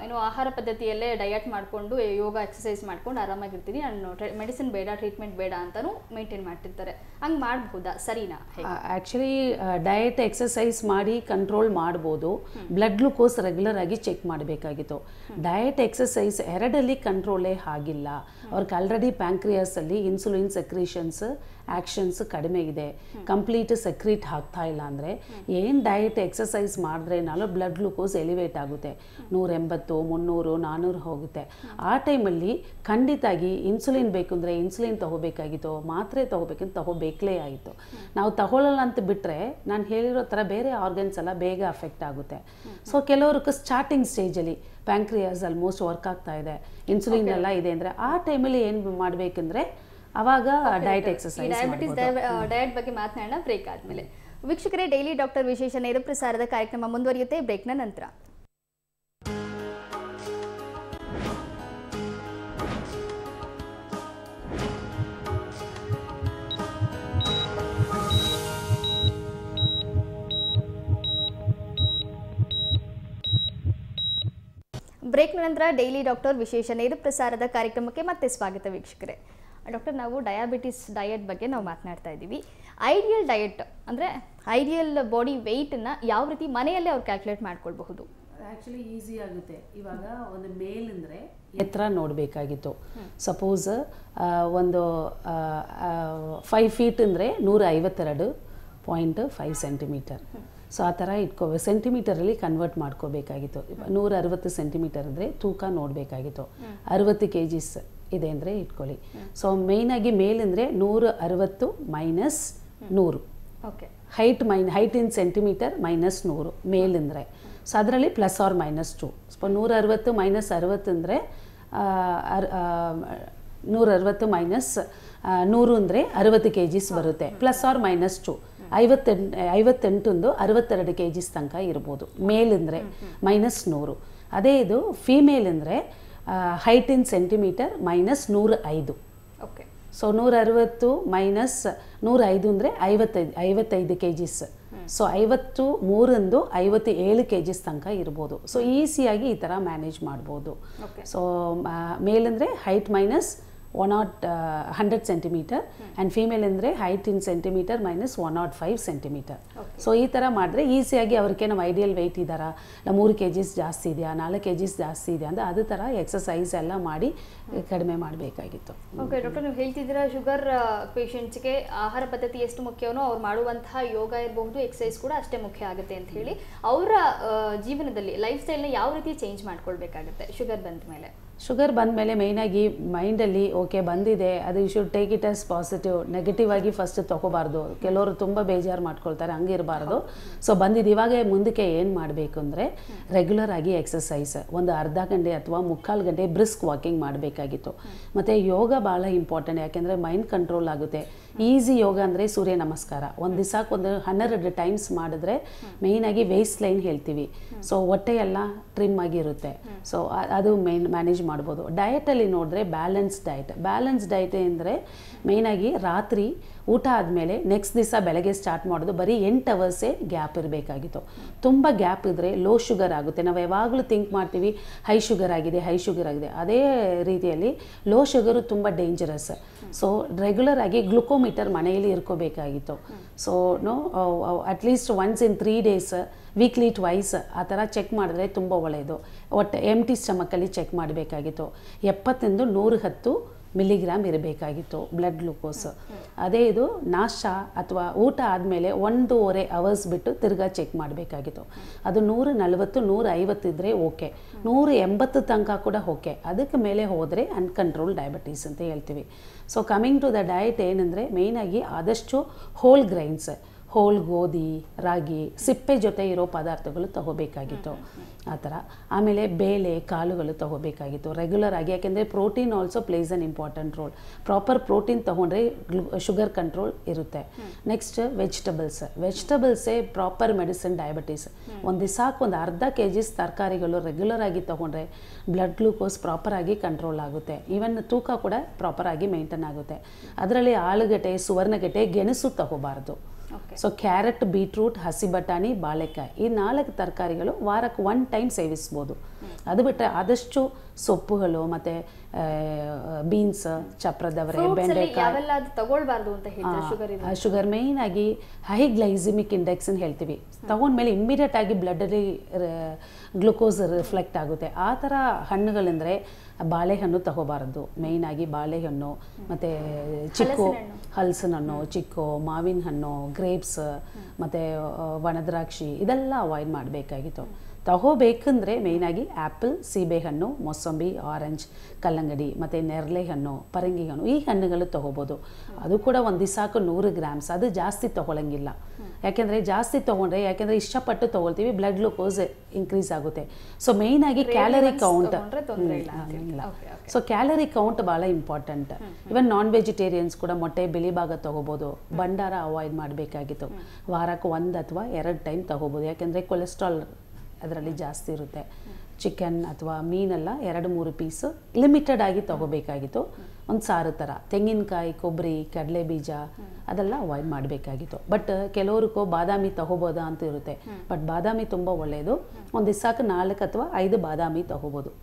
ಏನು ಆಹಾರ ಪದ್ಧತಿಯಲ್ಲೇ ಡಯಟ್ ಮಾಡಿಕೊಂಡು ಯೋಗ ಎಕ್ಸಸೈಸ್ ಮಾಡ್ಕೊಂಡು ಆರಾಮಾಗಿರ್ತೀನಿ, ನಾನು ಮೆಡಿಸಿನ್ ಬೇಡ, ಟ್ರೀಟ್ಮೆಂಟ್ ಬೇಡ ಅಂತಲೂ ಮೇಂಟೈನ್ ಮಾಡ್ತಿರ್ತಾರೆ. ಹಂಗೆ ಮಾಡಬಹುದಾ? ಸರಿನಾ? ಆ್ಯಕ್ಚುಲಿ ಡಯಟ್ ಎಕ್ಸಸೈಸ್ ಮಾಡಿ ಕಂಟ್ರೋಲ್ ಮಾಡ್ಬೋದು. ಬ್ಲಡ್ ಗ್ಲೂಕೋಸ್ ರೆಗ್ಯುಲರ್ ಆಗಿ ಚೆಕ್ ಮಾಡಬೇಕಾಗಿತ್ತು. ಡಯಟ್ ಎಕ್ಸಸೈಸ್ ಎರಡಲ್ಲಿ ಕಂಟ್ರೋಲೇ ಆಗಿಲ್ಲ. ಅವ್ರಿಗೆ ಆಲ್ರೆಡಿ ಪ್ಯಾಂಕ್ರಿಯಾಸಲ್ಲಿ ಇನ್ಸುಲಿನ್ ಸೆಕ್ರೀಷನ್ಸ್ ಆ್ಯಕ್ಷನ್ಸ್ ಕಡಿಮೆ ಇದೆ, ಕಂಪ್ಲೀಟ್ ಸೆಕ್ರೀಟ್ ಆಗ್ತಾ ಇಲ್ಲ ಅಂದರೆ ಏನು ಡಯಟ್ ಎಕ್ಸಸೈಸ್ ಮಾಡಿದ್ರೆ ಬ್ಲಡ್ ಗ್ಲೂಕೋಸ್ ಎಲಿವೇಟ್ ಆಗುತ್ತೆ, 180 300 400 ಹೋಗುತ್ತೆ. ಆ ಟೈಮಲ್ಲಿ ಖಂಡಿತಾಗಿ ಇನ್ಸುಲಿನ್ ಬೇಕು ಅಂದರೆ ಇನ್ಸುಲಿನ್ ತೊಗೋಬೇಕಾಗಿತ್ತು, ಮಾತ್ರೆ ತೊಗೋಬೇಕಂತ ತೊಗೋಬೇಕಲೇ ಆಯಿತು. ನಾವು ತಗೊಳ್ಳಲ್ಲ ಅಂತ ಬಿಟ್ಟರೆ ನಾನು ಹೇಳಿರೋ ಥರ ಬೇರೆ ಆರ್ಗನ್ಸ್ ಎಲ್ಲ ಬೇಗ ಅಫೆಕ್ಟ್ ಆಗುತ್ತೆ. ಸೊ ಕೆಲವ್ರಿಗೆ ಸ್ಟಾರ್ಟಿಂಗ್ ಸ್ಟೇಜಲ್ಲಿ ಪ್ಯಾಂಕ್ರಿಯಾಸ್ ಆಲ್ಮೋಸ್ಟ್ ವರ್ಕ್ ಆಗ್ತಾ ಇದೆ, ಇನ್ಸುಲಿನ್ ಎಲ್ಲ ಇದೆ ಅಂದರೆ ಆ ಟೈಮಲ್ಲಿ ಏನು ಮಾಡಬೇಕಂದ್ರೆ ಅವಾಗ ಡಯಟ್ ಎಕ್ಸಸೈಸ್. ಡಯಾಬಿಟಿಸ್ ಡಯಟ್ ಬಗ್ಗೆ ಮಾತನಾಡೋಣ ಬ್ರೇಕ್ ಆದಮೇಲೆ. ವೀಕ್ಷಕರೇ, ಡೈಲಿ ಡಾಕ್ಟರ್ ವಿಶೇಷ ನೇರ ಪ್ರಸಾರದ ಕಾರ್ಯಕ್ರಮ ಮುಂದುವರಿಯುತ್ತೆ ಬ್ರೇಕ್ನ ನಂತರ. ಬ್ರೇಕ್ನ ನಂತರ ಡೈಲಿ ಡಾಕ್ಟರ್ ವಿಶೇಷ ನೇರ ಪ್ರಸಾರದ ಕಾರ್ಯಕ್ರಮಕ್ಕೆ ಮತ್ತೆ ಸ್ವಾಗತ ವೀಕ್ಷಕರೇ. ಡಾಕ್ಟರ್, ನಾವು ಡಯಾಬಿಟಿಸ್ ಡಯಟ್ ಬಗ್ಗೆ ನಾವು ಮಾತನಾಡ್ತಾ ಇದ್ದೀವಿ. ಐಡಿಯಲ್ ಡಯಟ್ ಅಂದರೆ ಐಡಿಯಲ್ ಬಾಡಿ ವೆಯ್ಟನ್ನು ಯಾವ ರೀತಿ ಮನೆಯಲ್ಲೇ ಅವ್ರು ಕ್ಯಾಲ್ಕುಲೇಟ್ ಮಾಡ್ಕೊಳ್ಬಹುದು? ಆ್ಯಕ್ಚುಲಿ ಈಸಿ ಆಗುತ್ತೆ. ಇವಾಗ ಒಂದು ಮೇಲ್ ಅಂದರೆ ಎತ್ತರ ನೋಡಬೇಕಾಗಿತ್ತು. ಸಪೋಸ್ ಒಂದು 5 ಫೀಟ್ ಅಂದರೆ 152.5 ಸೆಂಟಿಮೀಟರ್. ಸೊ ಆ ಥರ ಸೆಂಟಿಮೀಟರಲ್ಲಿ ಕನ್ವರ್ಟ್ ಮಾಡ್ಕೋಬೇಕಾಗಿತ್ತು. 160 ಸೆಂಟಿಮೀಟರ್ ಅಂದರೆ ತೂಕ ನೋಡಬೇಕಾಗಿತ್ತು. 60 kgs ಇದೆ ಅಂದರೆ ಇಟ್ಕೊಳ್ಳಿ. ಸೊ ಮೇಯ್ನಾಗಿ ಮೇಲಂದರೆ 160 minus 100. Okay. Height in centimetre minus 100 ಮೇಲಂದರೆ. ಸೊ ಅದರಲ್ಲಿ +or-2. ಸೊ 160 ಮೈನಸ್ 60 ಅಂದರೆ 160 ಮೈನಸ್ 100 ಅಂದರೆ 60 kgs ಬರುತ್ತೆ. +or-2 58 62 kgs ತನಕ ಇರ್ಬೋದು ಮೇಲಂದರೆ, -100. ಅದೇ ಇದು ಫೀಮೇಲ್ ಅಂದರೆ height in centimetre -105. Okay. So 160 minus 105 ಅಂದರೆ 55 kgs. ಸೊ 53 57 kgs ತನಕ ಇರ್ಬೋದು. ಸೊ ಈಸಿಯಾಗಿ ಈ ಥರ ಮ್ಯಾನೇಜ್ ಮಾಡ್ಬೋದು. ಸೊ ಮೇಲಂದರೆ height minus 100 centimetre and female ಅಂದರೆ height in centimetre -105 centimetre. So ಈ ಥರ ಮಾಡಿದ್ರೆ ಈಸಿಯಾಗಿ ಅವ್ರಿಗೆ ನಾವು ಐಡಿಯಲ್ ವೆಯ್ಟ್ ಇದ್ದಾರಾ, 3 kgs ಜಾಸ್ತಿ ಇದೆಯಾ, 4 kgs ಜಾಸ್ತಿ ಇದೆಯಾ ಅಂದರೆ ಅದು ಥರ ಎಕ್ಸಸೈಸ್ ಎಲ್ಲ ಮಾಡಿ ಕಡಿಮೆ ಮಾಡಬೇಕಾಗಿತ್ತು. ಓಕೆ ಡಾಕ್ಟರ್, ನೀವು ಹೇಳ್ತಿದ್ದೀರಾ ಶುಗರ್ ಪೇಷಂಟ್ಸ್ಗೆ ಆಹಾರ ಪದ್ಧತಿ ಎಷ್ಟು ಮುಖ್ಯವೋ ಅವ್ರು ಮಾಡುವಂತಹ ಯೋಗ ಇರಬಹುದು, ಎಕ್ಸಸೈಸ್ ಕೂಡ ಅಷ್ಟೇ ಮುಖ್ಯ ಆಗುತ್ತೆ ಅಂತ ಹೇಳಿ ಅವರ ಜೀವನದಲ್ಲಿ ಲೈಫ್ ಸ್ಟೈಲ್ನ ಯಾವ ರೀತಿ ಚೇಂಜ್ ಮಾಡ್ಕೊಳ್ಬೇಕಾಗುತ್ತೆ ಶುಗರ್ ಬಂದ ಮೇಲೆ? ಶುಗರ್ ಬಂದಮೇಲೆ ಮೇಯ್ನಾಗಿ ಮೈಂಡಲ್ಲಿ ಓಕೆ ಬಂದಿದೆ, ಅದು you should take it as positive. Negative ಆಗಿ ಫಸ್ಟ್ ತೊಗೋಬಾರ್ದು. ಕೆಲವರು ತುಂಬ ಬೇಜಾರು ಮಾಡ್ಕೊಳ್ತಾರೆ, ಹಂಗಿರಬಾರ್ದು. ಸೊ ಬಂದಿದ್ದು ಇವಾಗ ಮುಂದಕ್ಕೆ ಏನು ಮಾಡಬೇಕು ಅಂದರೆ ರೆಗ್ಯುಲರ್ ಆಗಿ ಎಕ್ಸಸೈಸ್ ಒಂದು ಅರ್ಧ ಗಂಟೆ ಅಥವಾ 3/4 ಗಂಟೆ ಬ್ರಿಸ್ಕ್ ವಾಕಿಂಗ್ ಮಾಡಬೇಕಾಗಿತ್ತು. ಮತ್ತು ಯೋಗ ಭಾಳ ಇಂಪಾರ್ಟೆಂಟ್, ಯಾಕೆಂದರೆ ಮೈಂಡ್ ಕಂಟ್ರೋಲ್ ಆಗುತ್ತೆ. ಈಸಿ ಯೋಗ ಅಂದರೆ ಸೂರ್ಯ ನಮಸ್ಕಾರ ಒಂದು ದಿವಸಕ್ಕೆ ಒಂದು 12 ಟೈಮ್ಸ್ ಮಾಡಿದ್ರೆ ಮೇಯ್ನಾಗಿ ವೇಸ್ಟ್ ಲೈನ್ ಹೇಳ್ತೀವಿ. ಸೊ ಹೊಟ್ಟೆ ಎಲ್ಲ ಟ್ರಿಮ್ ಆಗಿರುತ್ತೆ. ಸೊ ಅದು ಮ್ಯಾನೇಜ್ ಮಾಡ್ಬೋದು. ಡಯಟಲ್ಲಿ ನೋಡಿದ್ರೆ ಬ್ಯಾಲೆನ್ಸ್ ಡಯಟ್ ಅಂದರೆ ಮೇಯ್ನಾಗಿ ರಾತ್ರಿ ಊಟ ಆದಮೇಲೆ ನೆಕ್ಸ್ಟ್ ದಿವಸ ಬೆಳಗ್ಗೆ ಸ್ಟಾರ್ಟ್ ಮಾಡೋದು ಬರೀ 8 ಅವರ್ಸೇ ಗ್ಯಾಪ್ ಇರಬೇಕಾಗಿತ್ತು. ತುಂಬ ಗ್ಯಾಪ್ ಇದ್ದರೆ ಲೋ ಶುಗರ್ ಆಗುತ್ತೆ. ನಾವು ಯಾವಾಗಲೂ ಥಿಂಕ್ ಮಾಡ್ತೀವಿ ಹೈ ಶುಗರ್ ಆಗಿದೆ. ಅದೇ ರೀತಿಯಲ್ಲಿ ಲೋ ಶುಗರು ತುಂಬ ಡೇಂಜರಸ್. ಸೊ ರೆಗ್ಯುಲರ್ ಆಗಿ ಗ್ಲುಕೋಮೀಟರ್ ಮನೆಯಲ್ಲಿ ಇರ್ಕೋಬೇಕಾಗಿತ್ತು. So at least once in 3 days weekly twice ಆ ಥರ ಚೆಕ್ ಮಾಡಿದ್ರೆ ತುಂಬ ಒಳ್ಳೆಯದು. ಒಟ್ಟು ಎಂಟಿ ಸ್ಟಮಕಲ್ಲಿ ಚೆಕ್ ಮಾಡಬೇಕಾಗಿತ್ತು. 70 110 ಮಿಲಿಗ್ರಾಮ್ ಇರಬೇಕಾಗಿತ್ತು ಬ್ಲಡ್ ಗ್ಲೂಕೋಸ್. ಅದೇ ಇದು ನಾಷ್ಟ ಅಥವಾ ಊಟ ಆದಮೇಲೆ 1.5 ಅವರ್ಸ್ ಬಿಟ್ಟು ತಿರ್ಗಾ ಚೆಕ್ ಮಾಡಬೇಕಾಗಿತ್ತು. ಅದು 140 150 ಇದ್ದರೆ ಓಕೆ, 180 ತನಕ ಕೂಡ ಓಕೆ. ಅದಕ್ಕೆ ಮೇಲೆ ಹೋದರೆ ಅನ್ಕಂಟ್ರೋಲ್ ಡಯಾಬಿಟೀಸ್ ಅಂತ ಹೇಳ್ತೀವಿ. So coming to the diet ಏನಂದರೆ ಮೇಯ್ನಾಗಿ ಆದಷ್ಟು ಹೋಲ್ ಗ್ರೈನ್ಸ್, ಹೋಲ್ ಗೋಧಿ, ರಾಗಿ, ಸಿಪ್ಪೆ ಜೊತೆ ಇರೋ ಪದಾರ್ಥಗಳು ತಗೋಬೇಕಾಗಿತ್ತು ಆ ಥರ. ಆಮೇಲೆ ಬೇಳೆ ಕಾಳುಗಳು ತಗೋಬೇಕಾಗಿತ್ತು ರೆಗ್ಯುಲರ್ ಆಗಿ, ಯಾಕೆಂದರೆ protein also plays an important role. Proper protein ತೊಗೊಂಡ್ರೆ ಶುಗರ್ ಕಂಟ್ರೋಲ್ ಇರುತ್ತೆ. ನೆಕ್ಸ್ಟ್ ವೆಜಿಟಬಲ್ಸೇ ಪ್ರಾಪರ್ ಮೆಡಿಸಿನ್ ಡಯಾಬಿಟೀಸ್. ಒಂದು ದಿವಸಕ್ಕೆ ಒಂದು ಅರ್ಧ kgs ತರಕಾರಿಗಳು ರೆಗ್ಯುಲರ್ ಆಗಿ ತೊಗೊಂಡ್ರೆ ಬ್ಲಡ್ ಗ್ಲೂಕೋಸ್ ಪ್ರಾಪರಾಗಿ ಕಂಟ್ರೋಲ್ ಆಗುತ್ತೆ. ಈವನ್ ತೂಕ ಕೂಡ ಪ್ರಾಪರಾಗಿ ಮೇಂಟೈನ್ ಆಗುತ್ತೆ. ಅದರಲ್ಲಿ ಆಲೂಗಡ್ಡೆ, ಸುವರ್ಣಗೆಡ್ಡೆ, ಗೆಣಸು ತಗೋಬಾರ್ದು. ಸೊ ಕ್ಯಾರೆಟ್, ಬೀಟ್ರೂಟ್, ಹಸಿ ಬಟಾಣಿ, ಬಾಳೆಕಾಯಿ ಈ 4 ತರಕಾರಿಗಳು ವಾರಕ್ಕೆ 1 ಟೈಮ್ ಸೇವಿಸ್ಬೋದು. ಅದು ಬಿಟ್ಟರೆ ಆದಷ್ಟು ಸೊಪ್ಪುಗಳು ಮತ್ತು ಬೀನ್ಸ್, ಚಪ್ರದವರೆ, ಬೆಂಡೆಕಾಯಿ ತಗೊಳ್ಬಾರ್ದು ಅಂತ ಹೇಳ್ತಾರೆ. ಶುಗರ್ ಮೇಯ್ನ್ ಆಗಿ ಹೈ ಗ್ಲೈಸಿಮಿಕ್ ಇಂಡೆಕ್ಸ್ ಅಂತ ಹೇಳ್ತೀವಿ. ತಗೊಂಡ್ಮೇಲೆ ಇಮ್ಮಿಡಿಯೇಟ್ ಆಗಿ ಬ್ಲಡ್ಡಲ್ಲಿ ಗ್ಲುಕೋಸ್ ರಿಫ್ಲೆಕ್ಟ್ ಆಗುತ್ತೆ. ಆ ಥರ ಹಣ್ಣುಗಳೆಂದರೆ ಬಾಳೆಹಣ್ಣು ತಗೋಬಾರದು. ಮೇಯ್ನಾಗಿ ಬಾಳೆಹಣ್ಣು ಮತ್ತು ಚಿಕ್ಕು, ಹಲಸಿನ ಹಣ್ಣು, ಚಿಕ್ಕು, ಮಾವಿನ ಹಣ್ಣು, ಗ್ರೇಪ್ಸ್ ಮತ್ತು ಒಣದ್ರಾಕ್ಷಿ ಇದೆಲ್ಲ ಅವಾಯ್ಡ್ ಮಾಡಬೇಕಾಗಿತ್ತು. ತಗೋಬೇಕಂದ್ರೆ ಮೇಯ್ನಾಗಿ ಆ್ಯಪಲ್, ಸೀಬೆಹಣ್ಣು, ಮೊಸಂಬಿ, ಆರೆಂಜ್, ಕಲ್ಲಂಗಡಿ ಮತ್ತು ನೇರಳೆ ಹಣ್ಣು, ಪರಂಗಿ ಹಣ್ಣು ಈ ಹಣ್ಣುಗಳು ತೊಗೋಬೋದು. ಅದು ಕೂಡ ಒಂದು ದಿವಸಕ್ಕೆ 100 ಗ್ರಾಮ್ಸ್, ಅದು ಜಾಸ್ತಿ ತೊಗೊಳಂಗಿಲ್ಲ. ಯಾಕೆಂದರೆ ಜಾಸ್ತಿ ತೊಗೊಂಡ್ರೆ, ಯಾಕೆಂದರೆ ಇಷ್ಟಪಟ್ಟು ತೊಗೊಳ್ತೀವಿ, ಬ್ಲಡ್ ಗ್ಲೂಕೋಸ್ ಇನ್ಕ್ರೀಸ್ ಆಗುತ್ತೆ. ಸೊ ಮೇಯ್ನಾಗಿ ಕ್ಯಾಲರಿ ಕೌಂಟ್ ಇಲ್ಲ. ಸೊ ಕ್ಯಾಲರಿ ಕೌಂಟ್ ಭಾಳ ಇಂಪಾರ್ಟೆಂಟ್. ಇವನ್ ನಾನ್ ವೆಜಿಟೇರಿಯನ್ಸ್ ಕೂಡ ಮೊಟ್ಟೆ ಬಿಳಿ ಭಾಗ ತೊಗೋಬೋದು. ಭಂಡಾರ ಅವಾಯ್ಡ್ ಮಾಡಬೇಕಾಗಿತ್ತು. ವಾರಕ್ಕೆ 1 ಅಥವಾ 2 ಟೈಮ್ ತೊಗೋಬೋದು. ಯಾಕೆಂದರೆ ಕೊಲೆಸ್ಟ್ರಾಲ್ ಅದರಲ್ಲಿ ಜಾಸ್ತಿ ಇರುತ್ತೆ. ಚಿಕನ್ ಅಥವಾ ಮೀನೆಲ್ಲ 2-3 ಪೀಸು ಲಿಮಿಟೆಡ್ ಆಗಿ ತೊಗೋಬೇಕಾಗಿತ್ತು. ಒಂದು ಸಾರು ಥರ ತೆಂಗಿನಕಾಯಿ, ಕೊಬ್ಬರಿ, ಕಡಲೆ ಬೀಜ ಅದೆಲ್ಲ ಅವಾಯ್ಡ್ ಮಾಡಬೇಕಾಗಿತ್ತು. ಬಟ್ ಕೆಲವ್ರಿಗೂ ಬಾದಾಮಿ ತೊಗೋಬೋದಾ ಅಂತ ಇರುತ್ತೆ. ಬಟ್ ಬಾದಾಮಿ ತುಂಬ ಒಳ್ಳೆಯದು. ಒಂದು ದಿವಸಕ್ಕೆ 4 ಅಥವಾ 5 ಬಾದಾಮಿ ತೊಗೋಬೋದು.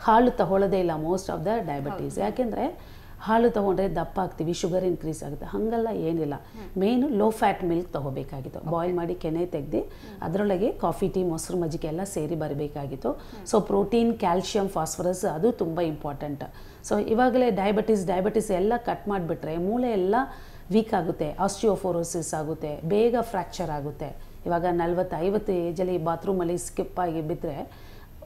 ಹಾಲು ತಗೊಳ್ಳೋದೇ ಇಲ್ಲ ಮೋಸ್ಟ್ ಆಫ್ ದ ಡಯಾಬಿಟೀಸ್. ಯಾಕೆಂದರೆ ಹಾಲು ತೊಗೊಂಡ್ರೆ ದಪ್ಪ ಆಗ್ತೀವಿ, ಶುಗರ್ ಇನ್ಕ್ರೀಸ್ ಆಗುತ್ತೆ. ಹಾಗೆಲ್ಲ ಏನಿಲ್ಲ. ಮೇಯ್ನು ಲೋ ಫ್ಯಾಟ್ ಮಿಲ್ಕ್ ತೊಗೋಬೇಕಾಗಿತ್ತು. ಬಾಯ್ಲ್ ಮಾಡಿ ಕೆನೆ ತೆಗೆದು ಅದರೊಳಗೆ ಕಾಫಿ, ಟೀ, ಮೊಸರು, ಮಜ್ಜಿಗೆ ಎಲ್ಲ ಸೇರಿ ಬರಬೇಕಾಗಿತ್ತು. ಸೊ ಪ್ರೋಟೀನ್, ಕ್ಯಾಲ್ಶಿಯಂ, ಫಾಸ್ಫರಸ್ ಅದು ತುಂಬ ಇಂಪಾರ್ಟೆಂಟ್. ಸೊ ಇವಾಗಲೇ ಡಯಾಬಿಟಿಸ್ ಎಲ್ಲ ಕಟ್ ಮಾಡಿಬಿಟ್ರೆ ಮೂಳೆ ಎಲ್ಲ ವೀಕ್ ಆಗುತ್ತೆ, ಆಸ್ಟಿಯೋಫೋರೋಸಿಸ್ ಆಗುತ್ತೆ, ಬೇಗ ಫ್ರ್ಯಾಕ್ಚರ್ ಆಗುತ್ತೆ. ಇವಾಗ 40-50 ಏಜಲ್ಲಿ ಬಾತ್ರೂಮಲ್ಲಿ ಸ್ಕಿಪ್ ಆಗಿ ಬಿದ್ದರೆ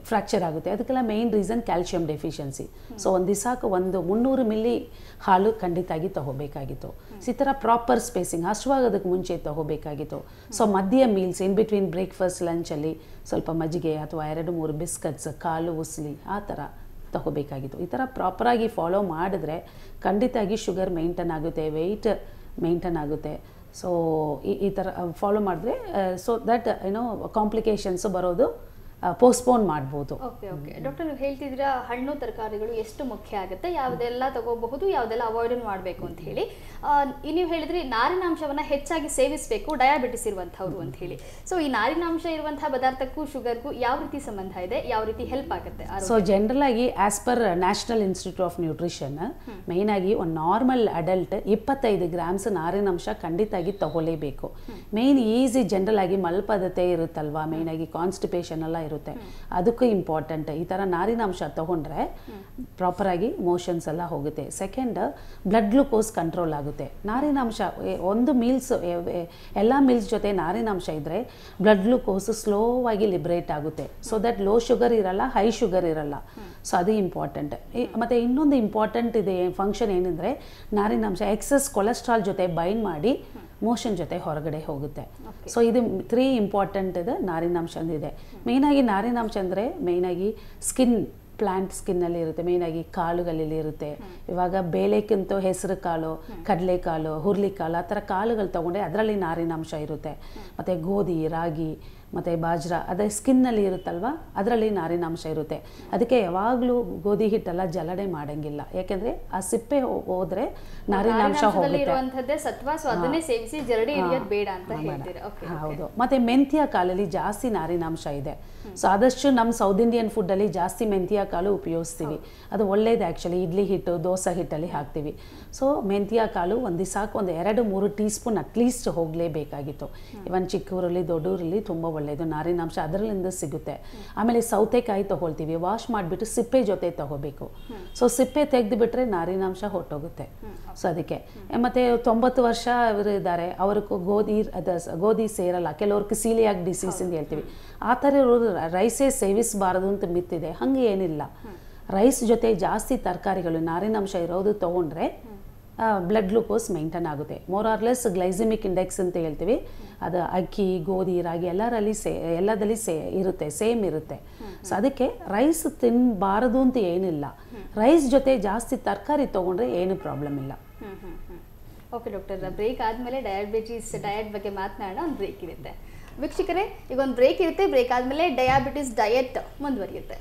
ಫ್ರ್ಯಾಕ್ಚರ್ ಆಗುತ್ತೆ. ಅದಕ್ಕೆಲ್ಲ main reason calcium deficiency. So ಒಂದು ದಿವಸಕ್ಕೆ 300 ಮಿಲಿ ಹಾಲು ಖಂಡಿತಾಗಿ ತೊಗೋಬೇಕಾಗಿತ್ತು. ಈ ಥರ ಪ್ರಾಪರ್ ಸ್ಪೇಸಿಂಗ್ ಹಸುವಾಗೋದಕ್ಕೆ ಮುಂಚೆ ತೊಗೋಬೇಕಾಗಿತ್ತು. ಸೊ ಮಧ್ಯ ಮೀಲ್ಸ್ ಇನ್ ಬಿಟ್ವೀನ್ ಬ್ರೇಕ್ಫಾಸ್ಟ್, ಲಂಚಲ್ಲಿ ಸ್ವಲ್ಪ ಮಜ್ಜಿಗೆ ಅಥವಾ 2-3 ಬಿಸ್ಕಟ್ಸ್, ಕಾಲು ಉಸ್ಲಿ ಆ ಥರ ತೊಗೋಬೇಕಾಗಿತ್ತು. ಈ ಥರ ಪ್ರಾಪರಾಗಿ ಫಾಲೋ ಮಾಡಿದ್ರೆ ಖಂಡಿತಾಗಿ ಶುಗರ್ ಮೇಂಟೈನ್ ಆಗುತ್ತೆ, ವೆಯ್ಟ್ ಮೇಂಟೈನ್ ಆಗುತ್ತೆ. ಸೊ ಈ ಥರ ಫಾಲೋ ಮಾಡಿದ್ರೆ ಸೊ ದಟ್ ಕಾಂಪ್ಲಿಕೇಶನ್ಸ್ ಬರೋದು ಪೋಸ್ಟ್ಪೋನ್ ಮಾಡ್ಬೋದು. ಓಕೆ ಡಾಕ್ಟರ್, ನೀವು ಹೇಳ್ತಿದ್ದೀರಾ ಹಣ್ಣು ತರಕಾರಿಗಳು ಎಷ್ಟು ಮುಖ್ಯ ಆಗುತ್ತೆ, ಯಾವುದೆಲ್ಲ ತಗೋಬಹುದು, ಯಾವುದೆಲ್ಲ ಅವಾಯ್ಡ್ ಮಾಡಬೇಕು ಅಂತ ಹೇಳಿ. ನೀವು ಹೇಳಿದ್ರಿ ನಾರಿನಾಂಶವನ್ನು ಹೆಚ್ಚಾಗಿ ಸೇವಿಸಬೇಕು ಡಯಾಬಿಟಿಸ್ ಇರುವಂಥವ್ರು ಅಂತ ಹೇಳಿ. ಸೊ ಈ ನಾರಿನಾಂಶ ಇರುವಂತಹ ಪದಾರ್ಥಕ್ಕೂ ಶುಗರ್ಗೂ ಯಾವ ರೀತಿ ಸಂಬಂಧ ಇದೆ, ಯಾವ ರೀತಿ ಹೆಲ್ಪ್ ಆಗುತ್ತೆ? ಸೊ ಜನರಲ್ ಆಗಿ as per national institute of nutrition main ಆಗಿ ಒಂದು ನಾರ್ಮಲ್ ಅಡಲ್ಟ್ 25 ಗ್ರಾಮ್ಸ್ ನಾರಿನಾಂಶ ಖಂಡಿತಾಗಿ ತಗೊಳ್ಳೇಬೇಕು. ಮೇಯ್ನ್ ಈಸಿ ಜನರಲ್ ಆಗಿ ಮಲ್ಪದತೆ ಇರುತ್ತಲ್ವಾ, ಮೇಯ್ನ್ ಆಗಿ ಕಾನ್ಸ್ಟಿಪೇಷನ್ ಎಲ್ಲ ಇರುತ್ತೆ, ಅದಕ್ಕೂ ಇಂಪಾರ್ಟೆಂಟ್. ಈ ಥರ ನಾರಿನಾಂಶ ತಗೊಂಡ್ರೆ ಪ್ರಾಪರಾಗಿ ಮೋಷನ್ಸ್ ಎಲ್ಲ ಹೋಗುತ್ತೆ. ಸೆಕೆಂಡ್, ಬ್ಲಡ್ ಗ್ಲೂಕೋಸ್ ಕಂಟ್ರೋಲ್ ಆಗುತ್ತೆ. ನಾರಿನಾಂಶ ಒಂದು ಮೀಲ್ಸ್, ಎಲ್ಲ ಮೀಲ್ಸ್ ಜೊತೆ ನಾರಿನಾಂಶ ಇದ್ದರೆ ಬ್ಲಡ್ ಗ್ಲೂಕೋಸ್ ಸ್ಲೋ ಆಗಿ ಲಿಬ್ರೇಟ್ ಆಗುತ್ತೆ. ಸೊ ದಟ್ ಲೋ ಶುಗರ್ ಇರಲ್ಲ, ಹೈ ಶುಗರ್ ಇರಲ್ಲ. ಸೊ ಅದು ಇಂಪಾರ್ಟೆಂಟ್. ಮತ್ತು ಇನ್ನೊಂದು ಇಂಪಾರ್ಟೆಂಟ್ ಇದೆ ಫಂಕ್ಷನ್ ಏನಂದರೆ ನಾರಿನಾಂಶ ಎಕ್ಸಸ್ ಕೊಲೆಸ್ಟ್ರಾಲ್ ಜೊತೆ ಬೈಂಡ್ ಮಾಡಿ ಮೋಷನ್ ಜೊತೆ ಹೊರಗಡೆ ಹೋಗುತ್ತೆ. ಸೊ ಇದು 3 ಇಂಪಾರ್ಟೆಂಟ್ ಇದೆ ನಾರಿನಾಂಶ ಅಂದಿದೆ. ಮೇಯ್ನಾಗಿ ನಾರಿನಾಂಶ ಅಂದರೆ ಮೇಯ್ನಾಗಿ ಪ್ಲಾಂಟ್ ಸ್ಕಿನ್ನಲ್ಲಿ ಇರುತ್ತೆ, ಮೇಯ್ನಾಗಿ ಕಾಳುಗಳಲ್ಲಿ ಇರುತ್ತೆ. ಇವಾಗ ಬೇಳೆಕ್ಕಿಂತ ಹೆಸರು ಕಾಳು, ಕಡಲೆಕಾಳು, ಹುರುಳಿಕಾಳು ಆ ಥರ ಕಾಳುಗಳು ತೊಗೊಂಡ್ರೆ ಅದರಲ್ಲಿ ನಾರಿನಾಂಶ ಇರುತ್ತೆ. ಮತ್ತು ಗೋಧಿ, ರಾಗಿ ಮತ್ತು ಬಾಜ್ರಾ ಅದೇ ಸ್ಕಿನ್ನಲ್ಲಿ ಇರುತ್ತಲ್ವ, ಅದರಲ್ಲಿ ನಾರಿನಾಂಶ ಇರುತ್ತೆ. ಅದಕ್ಕೆ ಯಾವಾಗಲೂ ಗೋಧಿ ಹಿಟ್ಟೆಲ್ಲ ಜಲಡೆ ಮಾಡೋಂಗಿಲ್ಲ. ಯಾಕೆಂದರೆ ಆ ಸಿಪ್ಪೆ ಹೋದರೆ ನಾರಿನಾಂಶ ಹೋಗುತ್ತೆ. ಹೌದು. ಮತ್ತು ಮೆಂತ್ಯ ಕಾಳಲ್ಲಿ ಜಾಸ್ತಿ ನಾರಿನಾಂಶ ಇದೆ. ಸೊ ಆದಷ್ಟು ನಮ್ಮ ಸೌತ್ ಇಂಡಿಯನ್ ಫುಡ್ಡಲ್ಲಿ ಜಾಸ್ತಿ ಮೆಂತ್ಯ ಕಾಳು ಉಪಯೋಗಿಸ್ತೀವಿ. ಅದು ಒಳ್ಳೇದು ಆ್ಯಕ್ಚುಲಿ. ಇಡ್ಲಿ ಹಿಟ್ಟು, ದೋಸೆ ಹಿಟ್ಟಲ್ಲಿ ಹಾಕ್ತೀವಿ. ಸೊ ಮೆಂತ್ಯ ಕಾಳು ಒಂದು ದಿವಸಕ್ಕೆ 2-3 ಟೀ ಸ್ಪೂನ್ ಅಟ್ಲೀಸ್ಟ್ ಹೋಗಲೇಬೇಕಾಗಿತ್ತು. ಇವನ್ ಚಿಕ್ಕೂರಲ್ಲಿ ದೊಡ್ಡೂರಲ್ಲಿ ತುಂಬ ಒಳ್ಳೆಯದು ನಾರಿನಾಂಶ ಅದರಲ್ಲಿಂದ ಸಿಗುತ್ತೆ. ಆಮೇಲೆ ಸೌತೆಕಾಯಿ ತೊಗೊಳ್ತೀವಿ, ವಾಶ್ ಮಾಡಿಬಿಟ್ಟು ಸಿಪ್ಪೆ ಜೊತೆ ತೊಗೋಬೇಕು. ಸೊ ಸಿಪ್ಪೆ ತೆಗೆದುಬಿಟ್ರೆ ನಾರಿನಾಂಶ ಹೊಟ್ಟೋಗುತ್ತೆ. ಸೊ ಅದಕ್ಕೆ ಮತ್ತು 90 ವರ್ಷ ಅವರು ಇದ್ದಾರೆ, ಅವ್ರಿಗೆ ಗೋಧಿ ಸೇರಲ್ಲ, ಕೆಲವ್ರಿಗೆ ಸೀಲಿಯಾಕ್ ಡಿಸೀಸ್ ಅಂತ ಹೇಳ್ತೀವಿ. ಆ ಥರ ಇರೋರು ರೈಸೇ ಸೇವಿಸಬಾರದು ಅಂತ ಮಿತ್ತಿದೆ. ಹಂಗೆ ಏನಿಲ್ಲ. ರೈಸ್ ಜೊತೆ ಜಾಸ್ತಿ ತರಕಾರಿಗಳು ನಾರಿನಾಂಶ ಇರೋದು ತೊಗೊಂಡ್ರೆ ಬ್ಲಡ್ ಗ್ಲೂಕೋಸ್ ಮೇಂಟೈನ್ ಆಗುತ್ತೆ. More or less glycaemic index ಅಂತ ಹೇಳ್ತೀವಿ. ಅದು ಅಕ್ಕಿ, ಗೋಧಿ, ರಾಗಿ ಎಲ್ಲದಲ್ಲಿ ಇರುತ್ತೆ, ಸೇಮ್ ಇರುತ್ತೆ. ಸೊ ಅದಕ್ಕೆ ರೈಸ್ ತಿನ್ನಬಾರದು ಅಂತ ಏನಿಲ್ಲ. ರೈಸ್ ಜೊತೆ ಜಾಸ್ತಿ ತರಕಾರಿ ತೊಗೊಂಡ್ರೆ ಏನು ಪ್ರಾಬ್ಲಮ್ ಇಲ್ಲ. ಓಕೆ ಡಾಕ್ಟರ್, ಬ್ರೇಕ್ ಆದಮೇಲೆ ಡಯಟ್ ಬಗ್ಗೆ ಮಾತನಾಡೋಣ. ಒಂದು ಬ್ರೇಕ್ ಇರುತ್ತೆ ವೀಕ್ಷಕರೇ. ಈಗ ಒಂದು ಬ್ರೇಕ್ ಇರುತ್ತೆ. ಬ್ರೇಕ್ ಆದಮೇಲೆ ಡಯಾಬಿಟಿಸ್ ಡಯಟ್ ಮುಂದುವರಿಯುತ್ತೆ.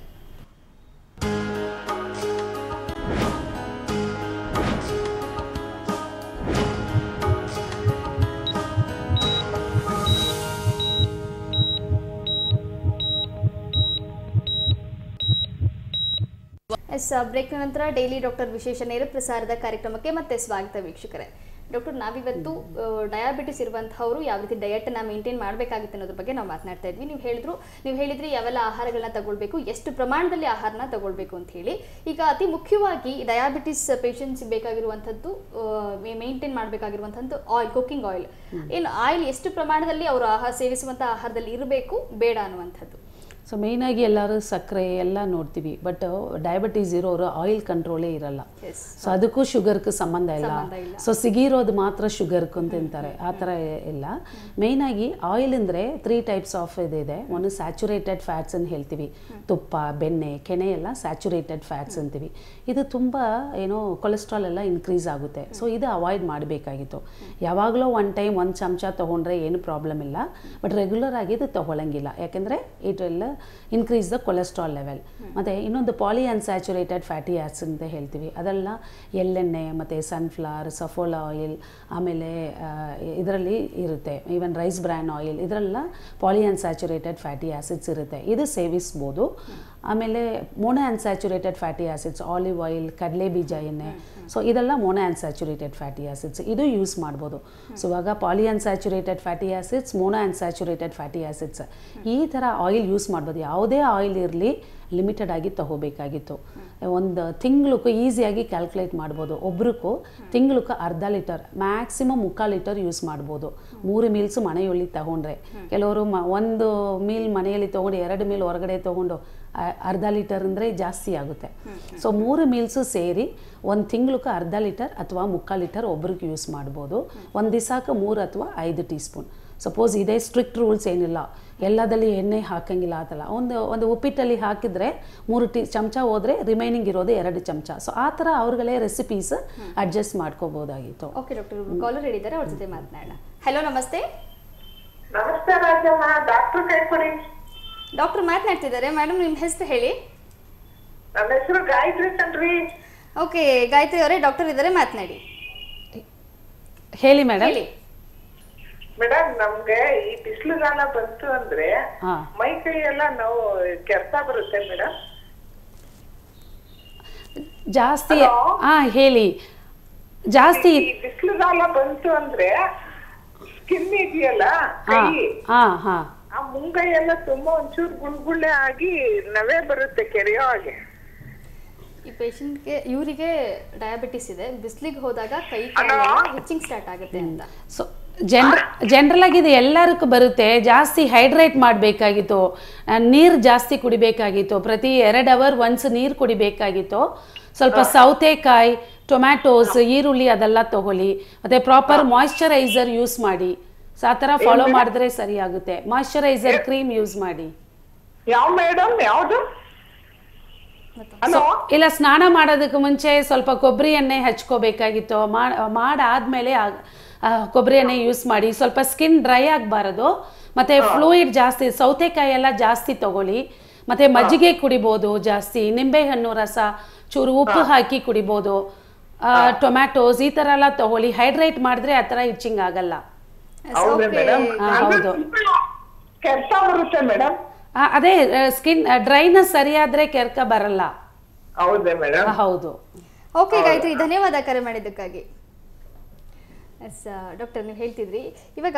ಬ್ರೇಕ್ ನಂತರ ಡೈಲಿ ಡಾಕ್ಟರ್ ವಿಶೇಷ ನೇರ ಪ್ರಸಾರದ ಕಾರ್ಯಕ್ರಮಕ್ಕೆ ಮತ್ತೆ ಸ್ವಾಗತ ವೀಕ್ಷಕರೇ. ಡಾಕ್ಟರ್, ನಾವಿವತ್ತು ಡಯಾಬಿಟಿಸ್ ಇರುವಂತಹವರು ಯಾವ ರೀತಿ ಡಯಟನ್ನು ಮೇಂಟೈನ್ ಮಾಡಬೇಕಾಗುತ್ತೆ ಅನ್ನೋದ್ರ ಬಗ್ಗೆ ನಾವು ಮಾತನಾಡ್ತಾ ಇದ್ವಿ. ನೀವು ಹೇಳಿದ್ರಿ ಯಾವೆಲ್ಲ ಆಹಾರಗಳನ್ನ ತಗೊಳ್ಬೇಕು, ಎಷ್ಟು ಪ್ರಮಾಣದಲ್ಲಿ ಆಹಾರನ ತಗೊಳ್ಬೇಕು ಅಂತ ಹೇಳಿ. ಈಗ ಅತಿ ಮುಖ್ಯವಾಗಿ ಡಯಾಬಿಟಿಸ್ ಪೇಷಂಟ್ಸ್ ಬೇಕಾಗಿರುವಂಥದ್ದು ಮೇಂಟೈನ್ ಮಾಡಬೇಕಾಗಿರುವಂಥದ್ದು ಆಯಿಲ್, ಕುಕ್ಕಿಂಗ್ ಆಯಿಲ್. ಏನು ಆಯಿಲ್ ಎಷ್ಟು ಪ್ರಮಾಣದಲ್ಲಿ ಅವರು ಸೇವಿಸುವಂಥ ಆಹಾರದಲ್ಲಿ ಇರಬೇಕು ಬೇಡ ಅನ್ನುವಂಥದ್ದು. ಸೊ ಮೇಯ್ನಾಗಿ ಎಲ್ಲರೂ ಸಕ್ಕರೆ ಎಲ್ಲ ನೋಡ್ತೀವಿ, ಬಟ್ ಡಯಾಬಿಟೀಸ್ ಇರೋರು ಆಯಿಲ್ ಕಂಟ್ರೋಲೇ ಇರಲ್ಲ. ಸೊ ಅದಕ್ಕೂ ಶುಗರ್ಗೂ ಸಂಬಂಧ ಇಲ್ಲ. ಸೊ ಸಿಗಿರೋದು ಮಾತ್ರ ಶುಗರ್ಗೂ ತಿಂತಾರೆ, ಆ ಥರ ಇಲ್ಲ. ಮೇಯ್ನಾಗಿ ಆಯಿಲ್ ಅಂದರೆ 3 ಟೈಪ್ಸ್ ಆಫ್ ಇದೆ. ಒಂದು ಸ್ಯಾಚುರೇಟೆಡ್ ಫ್ಯಾಟ್ಸ್ ಅಂತ ಹೇಳ್ತೀವಿ, ತುಪ್ಪ, ಬೆಣ್ಣೆ, ಕೆನೆ ಎಲ್ಲ ಸ್ಯಾಚುರೇಟೆಡ್ ಫ್ಯಾಟ್ಸ್ ಅಂತೀವಿ. ಇದು ತುಂಬ ಏನೋ ಕೊಲೆಸ್ಟ್ರಾಲ್ ಎಲ್ಲ ಇನ್ಕ್ರೀಸ್ ಆಗುತ್ತೆ. ಸೊ ಇದು ಅವಾಯ್ಡ್ ಮಾಡಬೇಕಾಗಿತ್ತು. ಯಾವಾಗಲೂ ಒನ್ ಟೈಮ್ 1 ಚಮಚ ತೊಗೊಂಡ್ರೆ ಏನು ಪ್ರಾಬ್ಲಮ್ ಇಲ್ಲ, ಬಟ್ ರೆಗ್ಯುಲರ್ ಆಗಿ ಇದು ತೊಗೊಳಂಗಿಲ್ಲ. ಯಾಕೆಂದರೆ it will increase the cholesterol level. ಮತ್ತು ಇನ್ನೊಂದು ಪಾಲಿ ಅನ್ಸ್ಯಾಚುರೇಟೆಡ್ ಫ್ಯಾಟಿ ಆ್ಯಸಿಡ್ ಅಂತ ಹೇಳ್ತೀವಿ. ಅದೆಲ್ಲ ಎಳ್ಳೆಣ್ಣೆ ಮತ್ತು ಸನ್ಫ್ಲವರ್, ಸಫೋಲಾ ಆಯಿಲ್, ಆಮೇಲೆ ಇದರಲ್ಲಿ ಇರುತ್ತೆ ಈವನ್ ರೈಸ್ ಬ್ರ್ಯಾನ್ ಆಯಿಲ್, ಇದರೆಲ್ಲ ಪಾಲಿ ಅನ್ಸ್ಯಾಚುರೇಟೆಡ್ ಫ್ಯಾಟಿ ಆ್ಯಸಿಡ್ಸ್ ಇರುತ್ತೆ. ಇದು ಸೇವಿಸ್ಬೋದು. ಆಮೇಲೆ mono unsaturated fatty acids, olive oil, ಕಡಲೆ ಬೀಜ ಎಣ್ಣೆ, ಸೊ ಇದೆಲ್ಲ ಮೋನೋ ಅನ್ಸ್ಯಾಚುರೇಟೆಡ್ ಫ್ಯಾಟಿ ಆ್ಯಸಿಡ್ಸ್, ಇದು ಯೂಸ್ ಮಾಡ್ಬೋದು. ಸೊ ಇವಾಗ poly unsaturated fatty acids, mono unsaturated fatty acids, ಈ ಥರ ಆಯಿಲ್ ಯೂಸ್ ಮಾಡ್ಬೋದು. ಯಾವುದೇ ಆಯಿಲ್ ಇರಲಿ ಲಿಮಿಟೆಡ್ ಆಗಿ ತಗೋಬೇಕಾಗಿತ್ತು. ಒಂದು ತಿಂಗ್ಳಕ್ಕೂ ಈಸಿಯಾಗಿ ಕ್ಯಾಲ್ಕುಲೇಟ್ ಮಾಡ್ಬೋದು. ಒಬ್ರಿಗೂ ತಿಂಗ್ಳಕ್ಕೆ ಅರ್ಧ ಲೀಟರ್, ಮ್ಯಾಕ್ಸಿಮಮ್ 3/4 ಲೀಟರ್ ಯೂಸ್ ಮಾಡ್ಬೋದು. 3 ಮೀಲ್ಸು ಮನೆಯಲ್ಲಿ ತಗೊಂಡ್ರೆ. ಕೆಲವರು ಒಂದು ಮೀಲ್ ಮನೆಯಲ್ಲಿ ತೊಗೊಂಡು 2 ಮೀಲ್ ಹೊರಗಡೆ ತೊಗೊಂಡು ಅರ್ಧ ಲೀಟರ್ ಅಂದರೆ ಜಾಸ್ತಿ ಆಗುತ್ತೆ. ಸೊ 3 ಮೀಲ್ಸು ಸೇರಿ ಒಂದು ತಿಂಗ್ಳಕ್ಕೆ ಅರ್ಧ ಲೀಟರ್ ಅಥವಾ 3/4 ಲೀಟರ್ ಒಬ್ರಿಗೆ ಯೂಸ್ ಮಾಡ್ಬೋದು. ಒಂದು ದಿವಸಕ್ಕೆ 3 ಅಥವಾ 5 ಟೀ ಸ್ಪೂನ್. ಸಪೋಸ್ ಇದೇ ಸ್ಟ್ರಿಕ್ಟ್ ರೂಲ್ಸ್ ಏನಿಲ್ಲ, ಎಲ್ಲದಲ್ಲಿ ಎಣ್ಣೆ ಹಾಕಂಗಿಲ್ಲ ಆತಲ್ಲ. ಒಂದು ಉಪ್ಪಿಟ್ಟಲ್ಲಿ ಹಾಕಿದರೆ 3 ಚಮಚ ಹೋದರೆ ರಿಮೈನಿಂಗ್ ಇರೋದು 2 ಚಮಚ. ಸೊ ಆ ಥರ ಅವ್ರಿಗಳೇ ರೆಸಿಪೀಸ್ ಅಡ್ಜಸ್ಟ್ ಮಾಡ್ಕೋಬೋದಾಗಿತ್ತು. ಓಕೆ ಡಾಕ್ಟರ್, ಕಾಲರ್ ಹೇಳಿದ್ದಾರೆ, ಅವ್ರ ಜೊತೆ ಮಾತನಾಡೋಣ. ಹಲೋ, ನಮಸ್ತೆ. ನಮಸ್ತೆ ರಾಜಮ್ಮ, ಡಾಕ್ಟರ್ ಕೈಕೊಡಿ. ಡಾಕ್ಟರ್ ಮಾತನಾಡ್ತಿದ್ದಾರೆ. ಮೇಡಮ್, ನಿಮ್ಮ ಹೆಸರು ಹೇಳಿ. ನನ್ನ ಹೆಸರು ಗಾಯತ್ರಿ ಕಣ್ರಿ. ಓಕೆ ಗಾಯತ್ರಿ ಅವರೇ, ಡಾಕ್ಟರ್ ಇದ್ದಾರೆ, ಮಾತನಾಡಿ. ಹೇಳಿ ಮೇಡಮ್. ಮೇಡಮ್, ನಮ್ಗೆ ಈ ಬಿಸಿಲುಗಾಲ ಬಂತು ಅಂದ್ರೆ ಮೈ ಕೈ ಎಲ್ಲ ನೋವು, ಕೆರೆತ ಬರುತ್ತೆ ಮೇಡಮ್. ಜಾಸ್ತಿ ಹೇಳಿ. ಜಾಸ್ತಿ ಬಿಸಿಲುಗಾಲ ಬಂತು ಅಂದ್ರೆ ಸ್ಕಿನ್ ಇದೆಯಲ್ಲ ಕೈ, ಆ ಮುಂಗೈ ಎಲ್ಲ ತುಂಬಾ ಒಂಚೂರು ಗುಳ್ಗುಳ್ಳೆ ಆಗಿ ನವೆ ಬರುತ್ತೆ, ಕೆರೆಯೋ ಹಾಗೆ. ಈ ಪೇಷಂಟ್ಗೆ ಇವರಿಗೆ ಡಯಾಬಿಟಿಸ್ ಇದೆ, ಬಿಸಿಲಿಗೆ ಹೋದಾಗ ಕೈ ಹಿಚ್ಚಿಂಗ್ ಸ್ಟಾರ್ಟ್ ಆಗುತ್ತೆ ಅಂತ. ಸೊ ಜನರಲ್ ಆಗಿ ಇದು ಎಲ್ಲರಿಗೂ ಬರುತ್ತೆ. ಜಾಸ್ತಿ ಹೈಡ್ರೇಟ್ ಮಾಡಬೇಕಾಗಿತ್ತು, ನೀರು ಜಾಸ್ತಿ ಕುಡಿಬೇಕಾಗಿತ್ತು, ಪ್ರತಿ 2 ಅವರ್ ಒನ್ಸ್ ನೀರು ಕುಡಿಬೇಕಾಗಿತ್ತು. ಸ್ವಲ್ಪ ಸೌತೆಕಾಯಿ, ಟೊಮ್ಯಾಟೋಸ್, ಈರುಳ್ಳಿ ಅದೆಲ್ಲ ತಗೊಳ್ಳಿ. ಮತ್ತು ಪ್ರಾಪರ್ ಮಾಯ್ಶ್ಚರೈಸರ್ ಯೂಸ್ ಮಾಡಿ. ಸೊ ಆ ಥರ ಫಾಲೋ ಮಾಡಿದ್ರೆ ಸರಿ ಆಗುತ್ತೆ. ಮಾಯ್ಶ್ಚರೈಸರ್ ಕ್ರೀಮ್ ಯೂಸ್ ಮಾಡಿ. ಯಾವ ಮೇಡಮ್, ಯಾವುದು? ಇಲ್ಲ, ಸ್ನಾನ ಮಾಡೋದಕ್ಕೆ ಮುಂಚೆ ಸ್ವಲ್ಪ ಕೊಬ್ಬರಿ ಎಣ್ಣೆ ಹಚ್ಕೋಬೇಕಾಗಿತ್ತು. ಮಾಡಾದ್ಮೇಲೆ ಕೊಬ್ಬರಿ ಎಣ್ಣೆ ಯೂಸ್ ಮಾಡಿ. ಸ್ವಲ್ಪ ಸ್ಕಿನ್ ಡ್ರೈ ಆಗಬಾರದು. ಮತ್ತು ಫ್ಲೂಯಿಡ್ ಜಾಸ್ತಿ, ಸೌತೆಕಾಯಿ ಎಲ್ಲ ಜಾಸ್ತಿ ತಗೊಳ್ಳಿ. ಮತ್ತು ಮಜ್ಜಿಗೆ ಕುಡಿಬೋದು ಜಾಸ್ತಿ, ನಿಂಬೆಹಣ್ಣು ರಸ, ಚೂರು ಉಪ್ಪು ಹಾಕಿ ಕುಡಿಬೋದು. ಟೊಮ್ಯಾಟೋಸ್ ಈ ಥರ ಎಲ್ಲ ತಗೊಳ್ಳಿ. ಹೈಡ್ರೇಟ್ ಮಾಡಿದ್ರೆ ಆ ಥರ ಇಚ್ಚಿಂಗ್ ಆಗಲ್ಲ. ಹೌದು. ಅದೇ ಸ್ಕಿನ್ ಡ್ರೈನೆಸ್ ಸರಿಯಾದ್ರೆ ಕೆರ್ಕ ಬರಲ್ಲ. ಹೌದು. ಓಕೆ ಗಾಯತ್ರಿ, ಧನ್ಯವಾದ ಕರೆ ಮಾಡಿದ್ದಕ್ಕಾಗಿ. ಎಸ್ ಡಾಕ್ಟರ್, ನೀವು ಹೇಳ್ತಿದ್ರಿ ಇವಾಗ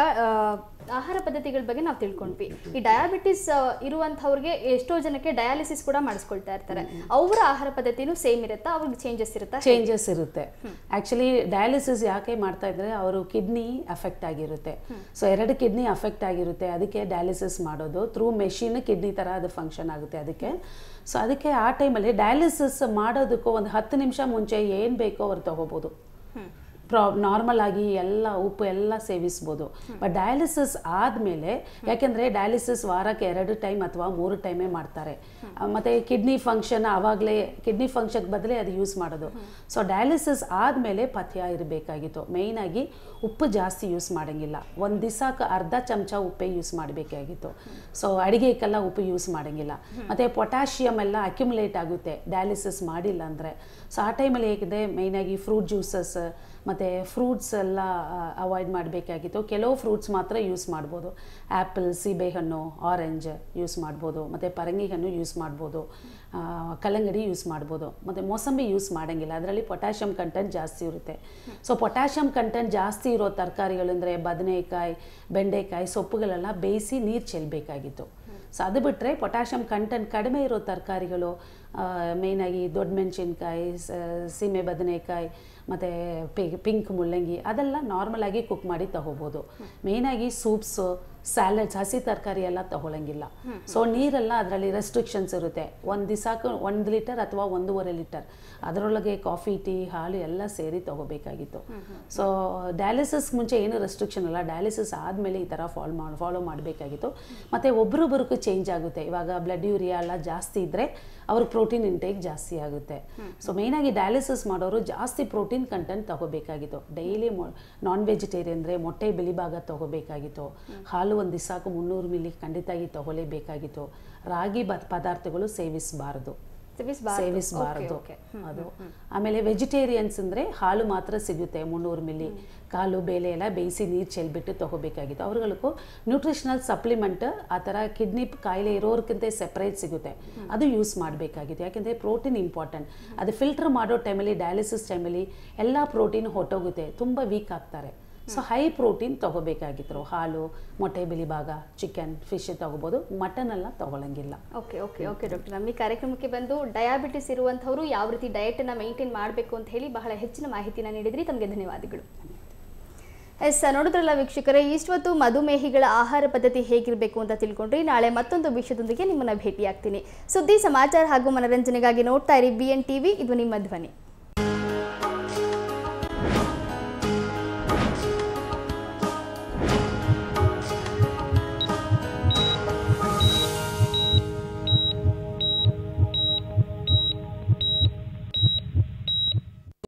ಆಹಾರ ಪದ್ಧತಿಗಳ ಬಗ್ಗೆ ನಾವು ತಿಳ್ಕೊಂಡ್ವಿ. ಈ ಡಯಾಬಿಟಿಸ್ ಇರುವಂಥವ್ರಿಗೆ ಎಷ್ಟೋ ಜನಕ್ಕೆ ಡಯಾಲಿಸಿಸ್ ಕೂಡ ಮಾಡಿಸ್ಕೊಳ್ತಾ ಇರ್ತಾರೆ. ಅವರ ಆಹಾರ ಪದ್ಧತಿನೂ ಸೇಮ್ ಇರುತ್ತಾ, ಅವ್ರಿಗೆ ಚೇಂಜಸ್ ಇರುತ್ತಾ? ಚೇಂಜಸ್ ಇರುತ್ತೆ. ಆ್ಯಕ್ಚುಲಿ ಡಯಾಲಿಸಿಸ್ ಯಾಕೆ ಮಾಡ್ತಾ ಇದ್ರೆ ಅವರು ಕಿಡ್ನಿ ಅಫೆಕ್ಟ್ ಆಗಿರುತ್ತೆ. ಸೊ 2 ಕಿಡ್ನಿ ಅಫೆಕ್ಟ್ ಆಗಿರುತ್ತೆ, ಅದಕ್ಕೆ ಡಯಾಲಿಸಿಸ್ ಮಾಡೋದು. ಥ್ರೂ ಮೆಷಿನ್ ಕಿಡ್ನಿ ಥರ ಅದು ಫಂಕ್ಷನ್ ಆಗುತ್ತೆ ಅದಕ್ಕೆ. ಸೊ ಅದಕ್ಕೆ ಆ ಟೈಮಲ್ಲಿ ಡಯಾಲಿಸಿಸ್ ಮಾಡೋದಕ್ಕೂ ಒಂದು 10 ನಿಮಿಷ ಮುಂಚೆ ಏನು ಬೇಕೋ ಅವ್ರು ತಗೋಬೋದು. ನಾರ್ಮಲ್ ಆಗಿ ಎಲ್ಲ ಉಪ್ಪು ಎಲ್ಲ ಸೇವಿಸ್ಬೋದು. ಬಟ್ ಡಯಾಲಿಸಿಸ್ ಆದಮೇಲೆ, ಯಾಕೆಂದರೆ ಡಯಾಲಿಸಿಸ್ ವಾರಕ್ಕೆ 2 ಟೈಮ್ ಅಥವಾ 3 ಟೈಮೇ ಮಾಡ್ತಾರೆ. ಮತ್ತು ಕಿಡ್ನಿ ಫಂಕ್ಷನ್ ಆವಾಗಲೇ ಕಿಡ್ನಿ ಫಂಕ್ಷನ್ ಬದಲೇ ಅದು ಯೂಸ್ ಮಾಡೋದು. ಸೊ ಡಯಾಲಿಸಿಸ್ ಆದಮೇಲೆ ಪಥ್ಯ ಇರಬೇಕಾಗಿತ್ತು. ಮೇಯ್ನಾಗಿ ಉಪ್ಪು ಜಾಸ್ತಿ ಯೂಸ್ ಮಾಡೋಂಗಿಲ್ಲ. ಒಂದು ದಿವಸಕ್ಕೆ ಅರ್ಧ ಚಮಚ ಉಪ್ಪೇ ಯೂಸ್ ಮಾಡಬೇಕಾಗಿತ್ತು. ಸೊ ಅಡುಗೆಗೆಲ್ಲ ಉಪ್ಪು ಯೂಸ್ ಮಾಡೋಂಗಿಲ್ಲ. ಮತ್ತು ಪೊಟ್ಯಾಷಿಯಮ್ ಎಲ್ಲ ಅಕ್ಯುಮುಲೇಟ್ ಆಗುತ್ತೆ ಡಯಾಲಿಸಿಸ್ ಮಾಡಿಲ್ಲ ಅಂದರೆ. ಸೊ ಆ ಟೈಮಲ್ಲಿ ಹೇಗಿದೆ, ಮೇಯ್ನಾಗಿ ಫ್ರೂಟ್ ಜ್ಯೂಸಸ್ ಮತ್ತು ಫ್ರೂಟ್ಸ್ ಎಲ್ಲ ಅವಾಯ್ಡ್ ಮಾಡಬೇಕಾಗಿತ್ತು. ಕೆಲವು ಫ್ರೂಟ್ಸ್ ಮಾತ್ರ ಯೂಸ್ ಮಾಡ್ಬೋದು. ಆ್ಯಪಲ್, ಸೀಬೆಹಣ್ಣು, ಆರೆಂಜ್ ಯೂಸ್ ಮಾಡ್ಬೋದು, ಮತ್ತು ಪರಂಗಿ ಹಣ್ಣು ಯೂಸ್ ಮಾಡ್ಬೋದು, ಕಲ್ಲಂಗಡಿ ಯೂಸ್ ಮಾಡ್ಬೋದು, ಮತ್ತು ಮೋಸಂಬಿ ಯೂಸ್ ಮಾಡೋಂಗಿಲ್ಲ, ಅದರಲ್ಲಿ ಪೊಟ್ಯಾಷಿಯಮ್ ಕಂಟೆಂಟ್ ಜಾಸ್ತಿ ಇರುತ್ತೆ. ಸೊ ಪೊಟ್ಯಾಷಿಯಮ್ ಕಂಟೆಂಟ್ ಜಾಸ್ತಿ ಇರೋ ತರಕಾರಿಗಳಂದರೆ ಬದನೆಕಾಯಿ, ಬೆಂಡೆಕಾಯಿ, ಸೊಪ್ಪುಗಳೆಲ್ಲ ಬೇಯಿಸಿ ನೀರು ಚೆಲ್ಲಬೇಕಾಗಿತ್ತು. ಸೊ ಅದು ಬಿಟ್ಟರೆ ಪೊಟ್ಯಾಷಿಯಮ್ ಕಂಟೆಂಟ್ ಕಡಿಮೆ ಇರೋ ತರಕಾರಿಗಳು, ಮೇಯ್ನಾಗಿ ದೊಡ್ಡ ಮೆಣಸಿನ್ಕಾಯಿ, ಸೀಮೆ ಬದನೆಕಾಯಿ, ಮತ್ತು ಪಿಂಕ್ ಮುಳ್ಳಂಗಿ, ಅದೆಲ್ಲ ನಾರ್ಮಲಾಗಿ ಕುಕ್ ಮಾಡಿ ತಗೋಬೋದು. ಮೇಯ್ನಾಗಿ ಸೂಪ್ಸು, ಸ್ಯಾಲಡ್ಸ್, ಹಸಿ ತರಕಾರಿ ಎಲ್ಲ ತಗೊಳ್ಳಂಗಿಲ್ಲ. ಸೊ ನೀರೆಲ್ಲ ಅದರಲ್ಲಿ ರೆಸ್ಟ್ರಿಕ್ಷನ್ಸ್ ಇರುತ್ತೆ. ಒಂದು ದಿವಸಕ್ಕೆ 1 ಲೀಟರ್ ಅಥವಾ 1.5 ಲೀಟರ್, ಅದರೊಳಗೆ ಕಾಫಿ, ಟೀ, ಹಾಲು ಎಲ್ಲ ಸೇರಿ ತಗೋಬೇಕಾಗಿತ್ತು. ಸೊ ಡಯಾಲಿಸಿಸ್ ಮುಂಚೆ ಏನು ರೆಸ್ಟ್ರಿಕ್ಷನ್ ಇಲ್ಲ, ಡಯಾಲಿಸಿಸ್ ಆದಮೇಲೆ ಈ ಥರ ಫಾಲೋ ಮಾಡಬೇಕಾಗಿತ್ತು. ಮತ್ತು ಒಬ್ರೊಬ್ರಿಗೂ ಚೇಂಜ್ ಆಗುತ್ತೆ. ಇವಾಗ ಬ್ಲಡ್ ಯೂರಿಯಾ ಎಲ್ಲ ಜಾಸ್ತಿ ಇದ್ದರೆ ಅವ್ರಿಗೆ ಪ್ರೋಟೀನ್ ಇಂಟೇಕ್ ಜಾಸ್ತಿ ಆಗುತ್ತೆ. ಸೊ ಮೇಯ್ನಾಗಿ ಡಯಾಲಿಸಿಸ್ ಮಾಡೋರು ಜಾಸ್ತಿ ಪ್ರೋಟೀನ್ ಕಂಟೆಂಟ್ ತಗೋಬೇಕಾಗಿತ್ತು. ಡೈಲಿ ನಾನ್ ವೆಜಿಟೇರಿಯನ್ ಅಂದರೆ ಮೊಟ್ಟೆ ಬಿಳಿಭಾಗ ತಗೋಬೇಕಾಗಿತ್ತು. ಹಾಲು ಒಂದು ದಿವಸಕ್ಕೆ 300 ಮಿಲಿ ಖಂಡಿತಾಗಿ ತಗೊಳ್ಳೇಬೇಕಾಗಿತ್ತು. ರಾಗಿ ಪದಾರ್ಥಗಳು ಸೇವಿಸಬಾರ್ದು. ಅದು ಆಮೇಲೆ ವೆಜಿಟೇರಿಯನ್ಸ್ ಅಂದರೆ ಹಾಲು ಮಾತ್ರ ಸಿಗುತ್ತೆ 300 ಮಿಲಿ. ಕಾಲು ಬೇಳೆ ಎಲ್ಲ ಬೇಯಿಸಿ ನೀರು ಚೆಲ್ಬಿಟ್ಟು ತಗೋಬೇಕಾಗಿತ್ತು. ಅವ್ರಿಗೂ ನ್ಯೂಟ್ರಿಷನಲ್ ಸಪ್ಲಿಮೆಂಟ್ ಆ ಥರ ಕಿಡ್ನಿ ಕಾಯಿಲೆ ಇರೋರ್ಕಿಂತ ಸೆಪ್ರೇಟ್ ಸಿಗುತ್ತೆ, ಅದು ಯೂಸ್ ಮಾಡಬೇಕಾಗಿತ್ತು. ಯಾಕೆಂದರೆ ಪ್ರೋಟೀನ್ ಇಂಪಾರ್ಟೆಂಟ್. ಅದು ಫಿಲ್ಟರ್ ಮಾಡೋ ಟೈಮಲ್ಲಿ, ಡಯಾಲಿಸಿಸ್ ಟೈಮಲ್ಲಿ ಎಲ್ಲ ಪ್ರೋಟೀನ್ ಹೊಟ್ಟೋಗುತ್ತೆ, ತುಂಬ ವೀಕ್ ಆಗ್ತಾರೆ. ಸೊ ಹೈ ಪ್ರೋಟೀನ್ ತಗೋಬೇಕಾಗಿತ್ತು. ಹಾಲು, ಮೊಟ್ಟೆ ಬಿಳಿಭಾಗ, ಚಿಕನ್, ಫಿಶ್ ತಗೋಬೋದು, ಮಟನ್ ಎಲ್ಲ ತಗೊಳ್ಳಂಗಿಲ್ಲ. ಓಕೆ ಡಾಕ್ಟರ್, ನಮ್ಮ ಈ ಕಾರ್ಯಕ್ರಮಕ್ಕೆ ಬಂದು ಡಯಾಬಿಟಿಸ್ ಇರುವಂಥವರು ಯಾವ ರೀತಿ ಡಯಟನ್ನು ಮೇಂಟೈನ್ ಮಾಡಬೇಕು ಅಂತ ಹೇಳಿ ಬಹಳ ಹೆಚ್ಚಿನ ಮಾಹಿತಿನ ನೀಡಿದ್ರಿ. ತಮಗೆ ಧನ್ಯವಾದಗಳು. ನೋಡಿದ್ರಲ್ಲ ವೀಕ್ಷಕರೇ, ಇಷ್ಟೊತ್ತು ಮಧುಮೇಹಿಗಳ ಆಹಾರ ಪದ್ಧತಿ ಹೇಗಿರಬೇಕು ಅಂತ ತಿಳ್ಕೊಂಡ್ರಿ. ನಾಳೆ ಮತ್ತೊಂದು ವಿಷಯದೊಂದಿಗೆ ನಿಮ್ಮನ್ನು ಭೇಟಿಯಾಗ್ತೀನಿ. ಸುದ್ದಿ, ಸಮಾಚಾರ ಹಾಗೂ ಮನರಂಜನೆಗಾಗಿ ನೋಡ್ತಾ ಇರಿ BN TV. ಇದು ನಿಮ್ಮ ಧ್ವನಿ.